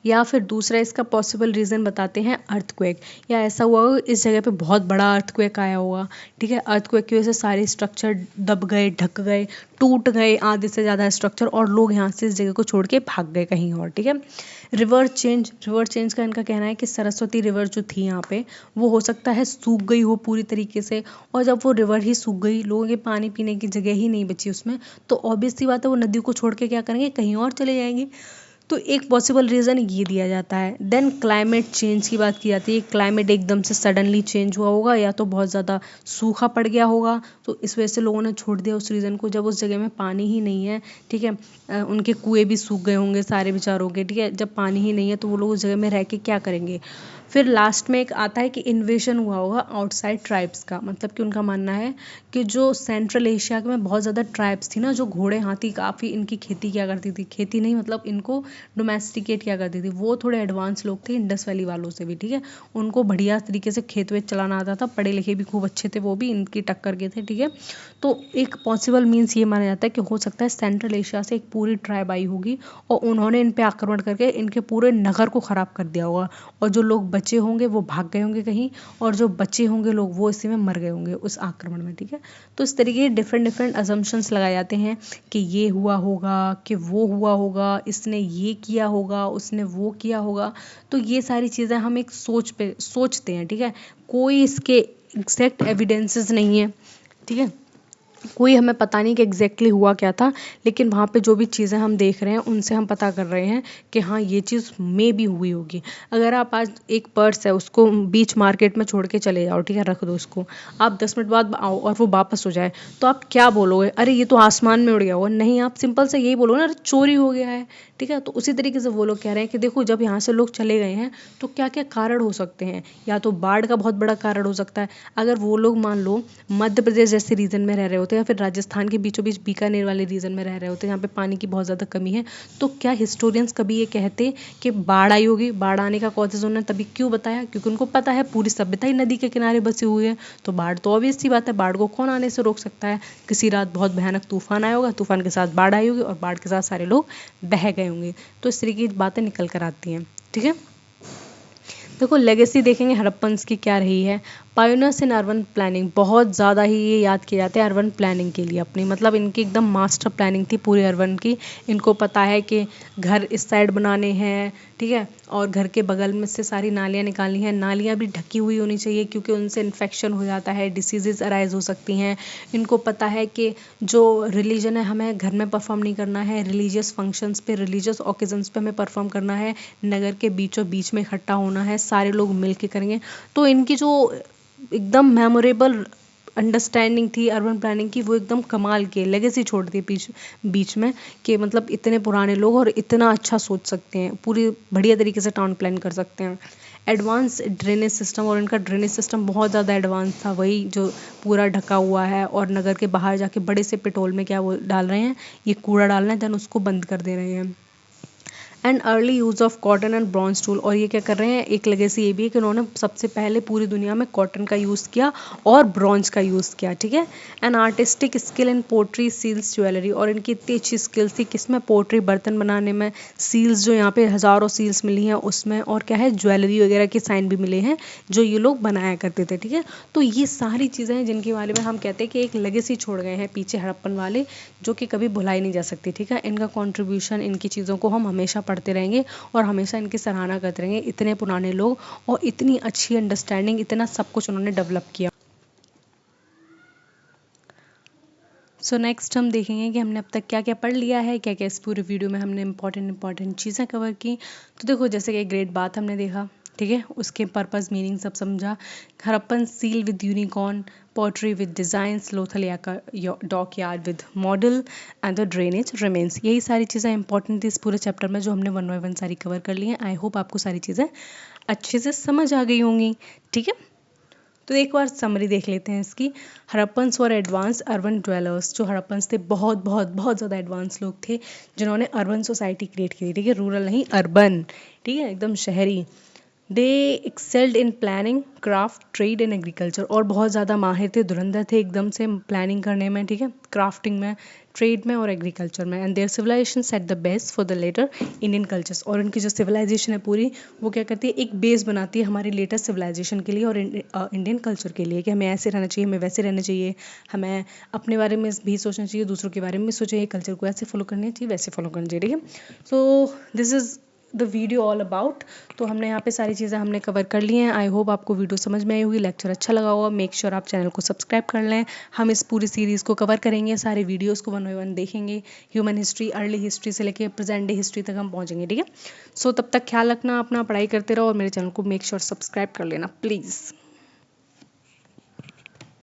या फिर दूसरा इसका पॉसिबल रीज़न बताते हैं अर्थक्वेक, या ऐसा हुआ होगा इस जगह पे बहुत बड़ा अर्थक्वेक आया होगा, ठीक है। अर्थक्वेक की वजह से सारे स्ट्रक्चर दब गए, ढक गए, टूट गए आधे से ज़्यादा स्ट्रक्चर, और लोग यहाँ से इस जगह को छोड़ के भाग गए कहीं और, ठीक है। रिवर चेंज का इनका कहना है कि सरस्वती रिवर जो थी यहाँ पे वो हो सकता है सूख गई हो पूरी तरीके से, और जब वो रिवर ही सूख गई, लोगों के पानी पीने की जगह ही नहीं बची उसमें, तो ऑब्वियस सी बात है वो नदी को छोड़ के क्या करेंगे, कहीं और चले जाएंगे। तो एक पॉसिबल रीज़न ये दिया जाता है। देन क्लाइमेट चेंज की बात की जाती है, क्लाइमेट एकदम से सडनली चेंज हुआ होगा, या तो बहुत ज़्यादा सूखा पड़ गया होगा, तो इस वजह से लोगों ने छोड़ दिया उस रीज़न को, जब उस जगह में पानी ही नहीं है, ठीक है। उनके कुएं भी सूख गए होंगे सारे बेचारों के, ठीक है। जब पानी ही नहीं है तो वो लोग उस जगह में रह के क्या करेंगे। फिर लास्ट में एक आता है कि इन्वेशन हुआ होगा आउटसाइड ट्राइब्स का, मतलब कि उनका मानना है कि जो सेंट्रल एशिया में बहुत ज़्यादा ट्राइब्स थी ना, जो घोड़े हाथी काफ़ी इनकी खेती किया करती थी, खेती नहीं मतलब इनको डोमेस्टिकेट किया करती थी, वो थोड़े एडवांस लोग थे इंडस वैली वालों से भी, ठीक है। उनको बढ़िया तरीके से खेत वेत चलाना आता था, पढ़े लिखे भी खूब अच्छे थे, वो भी इनकी टक्कर के थे, ठीक है। तो एक पॉसिबल मीन्स ये माना जाता है कि हो सकता है सेंट्रल एशिया से एक पूरी ट्राइब आई होगी और उन्होंने इन पे आक्रमण करके इनके पूरे नगर को ख़राब कर दिया होगा, और जो लोग बचे होंगे वो भाग गए होंगे कहीं, और जो बचे होंगे लोग वो इसी में मर गए होंगे उस आक्रमण में, ठीक है। तो इस तरीके के डिफरेंट डिफरेंट अजम्पशंस लगाए जाते हैं कि ये हुआ होगा, कि वो हुआ होगा, इसने ये किया होगा, उसने वो किया होगा। तो ये सारी चीज़ें हम एक सोच पे सोचते हैं, ठीक है। कोई इसके एग्जैक्ट एविडेंसेस नहीं है, ठीक है। कोई हमें पता नहीं कि एग्जैक्टली हुआ क्या था, लेकिन वहाँ पे जो भी चीज़ें हम देख रहे हैं उनसे हम पता कर रहे हैं कि हाँ ये चीज़ मे भी हुई होगी। अगर आप आज एक पर्स है उसको बीच मार्केट में छोड़ के चले जाओ, ठीक है, रख दो उसको, आप 10 मिनट बाद आओ और वो वापस हो जाए, तो आप क्या बोलोगे, अरे ये तो आसमान में उड़ गया होगा, नहीं, आप सिंपल से यही बोलोगे ना, अरे चोरी हो गया है, ठीक है। तो उसी तरीके से वो लोग कह रहे हैं कि देखो जब यहाँ से लोग चले गए हैं तो क्या क्या कारण हो सकते हैं, या तो बाढ़ का बहुत बड़ा कारण हो सकता है। अगर वो लोग मान लो मध्य प्रदेश जैसे रीजन में रह रहे होते या फिर राजस्थान के बीचों बीच बीकानेर वाले रीजन में रह रहे होते जहाँ पे पानी की बहुत ज़्यादा कमी है, तो क्या हिस्टोरियंस कभी ये कहते कि बाढ़ आई होगी, बाढ़ आने का कॉजेज उन्होंने तभी क्यों बताया, क्योंकि उनको पता है पूरी सभ्यता ही नदी के किनारे बसी हुई है, तो बाढ़ तो ऑब्वियस सी बात है, बाढ़ को कौन आने से रोक सकता है। किसी रात बहुत भयानक तूफान आया होगा, तूफान के साथ बाढ़ आई होगी और बाढ़ के साथ सारे लोग बह गए होंगे। तो इस तरीके की बातें निकल कर आती हैं, ठीक है। देखो लेगेसी देखेंगे हड़प्पन्स की क्या रही है। पायोनियर्स इन अर्बन प्लानिंग, बहुत ज़्यादा ही ये याद किए जाते हैं अर्बन प्लानिंग के लिए अपनी, मतलब इनकी एकदम मास्टर प्लानिंग थी पूरे अर्बन की। इनको पता है कि घर इस साइड बनाने हैं, ठीक है, और घर के बगल में से सारी नालियाँ निकालनी हैं, नालियाँ भी ढकी हुई होनी चाहिए क्योंकि उनसे इन्फेक्शन हो जाता है, डिसीजेज अराइज हो सकती हैं। इनको पता है कि जो रिलीजन है हमें घर में परफॉर्म नहीं करना है, रिलीजियस फंक्शंस पे, रिलीजियस ओकेजन्स पे हमें परफॉर्म करना है, नगर के बीचों बीच में इकट्ठा होना है, सारे लोग मिल के करेंगे। तो इनकी जो एकदम मेमोरेबल अंडरस्टैंडिंग थी अर्बन प्लानिंग की, वो एकदम कमाल के लेगेसी छोड़ दी बीच बीच में, कि मतलब इतने पुराने लोग और इतना अच्छा सोच सकते हैं, पूरी बढ़िया तरीके से टाउन प्लान कर सकते हैं। एडवांस ड्रेनेज सिस्टम, और इनका ड्रेनेज सिस्टम बहुत ज़्यादा एडवांस था, वही जो पूरा ढका हुआ है और नगर के बाहर जाके बड़े से पेट्रोल में क्या वो डाल रहे हैं, ये कूड़ा डाल रहे हैं, देन उसको बंद कर दे रहे हैं। And early use of cotton and bronze tool, और ये क्या कर रहे हैं, एक लेगेसी ये भी है कि उन्होंने सबसे पहले पूरी दुनिया में कॉटन का यूज़ किया और ब्रॉन्ज का यूज़ किया, ठीक है। And artistic skill in pottery, seals, jewellery, और इनकी इतनी अच्छी स्किल्स थी किसमें, पोट्री, बर्तन बनाने में, सील्स जो यहाँ पे हज़ारों सील्स मिली हैं उसमें, और क्या है, ज्वेलरी वगैरह के साइन भी मिले हैं जो ये लोग बनाया करते थे, ठीक है। तो ये सारी चीज़ें हैं जिनके बारे में हम कहते हैं कि एक लेगेसी छोड़ गए हैं पीछे हड़प्पन वाले, जो कि कभी भुलाई नहीं जा सकती, ठीक है। इनका कंट्रीब्यूशन, इनकी चीज़ों को हम हमेशा पढ़ते रहेंगे और हमेशा इनकी सराहना करते रहेंगे, इतने पुराने लोग और इतनी अच्छी अंडरस्टैंडिंग, इतना सब कुछ उन्होंने डेवलप किया। सो नेक्स्ट हम देखेंगे कि हमने अब तक क्या क्या पढ़ लिया है, क्या क्या इस पूरे वीडियो में हमने इंपॉर्टेंट चीज़ें कवर की। तो देखो जैसे कि ग्रेट बात हमने देखा, ठीक है, उसके पर्पस मीनिंग सब समझा। Harappan seal with unicorn, pottery with designs, Lothal dockyard with model and the drainage remains. यही सारी चीज़ें इंपॉर्टेंट थी इस पूरे चैप्टर में, जो हमने 1 बाय 1 सारी कवर कर ली हैं। आई होप आपको सारी चीज़ें अच्छे से समझ आ गई होंगी, ठीक है। तो एक बार समरी देख लेते हैं इसकी। हड़प्पन्स वर एडवांस अर्बन ड्वेलर्स। जो हड़प्पन्स थे बहुत बहुत बहुत ज़्यादा एडवांस लोग थे, जिन्होंने अर्बन सोसाइटी क्रिएट की थी, ठीक है, रूरल नहीं अर्बन, ठीक है, एकदम शहरी। They excelled in planning, craft, trade and agriculture. और बहुत ज़्यादा माहिर थे, धुरंधर थे एकदम से प्लानिंग करने में, ठीक है, क्राफ्टिंग में, ट्रेड में और एग्रीकल्चर में। And their civilisation set the base for the later Indian cultures. और उनकी जो सिविलाइजेशन है पूरी, वो क्या करती है, एक बेस बनाती है हमारी लेटेस्ट सिविलाइजेशन के लिए और इंडियन कल्चर के लिए, कि हमें ऐसे रहना चाहिए, हमें वैसे रहना चाहिए, हमें अपने बारे में भी सोचना चाहिए, दूसरों के बारे में भी सोचना चाहिए, कल्चर को ऐसे फॉलो करना चाहिए, वैसे फॉलो करना चाहिए, ठीक है। So this is the video all about. तो हमने यहाँ पे सारी चीज़ें हमने कवर कर ली हैं। आई होप आपको वीडियो समझ में आई होगी, लेक्चर अच्छा लगा होगा। मेक श्योर आप चैनल को सब्सक्राइब कर लें। हम इस पूरी सीरीज़ को कवर करेंगे, सारे वीडियोस को 1 बाय 1 देखेंगे। ह्यूमन हिस्ट्री, अर्ली हिस्ट्री से लेके प्रेजेंट डे हिस्ट्री तक हम पहुँचेंगे, ठीक है। सो तब तक ख्याल रखना अपना, पढ़ाई करते रहो और मेरे चैनल को मेक श्योर सब्सक्राइब कर लेना प्लीज़।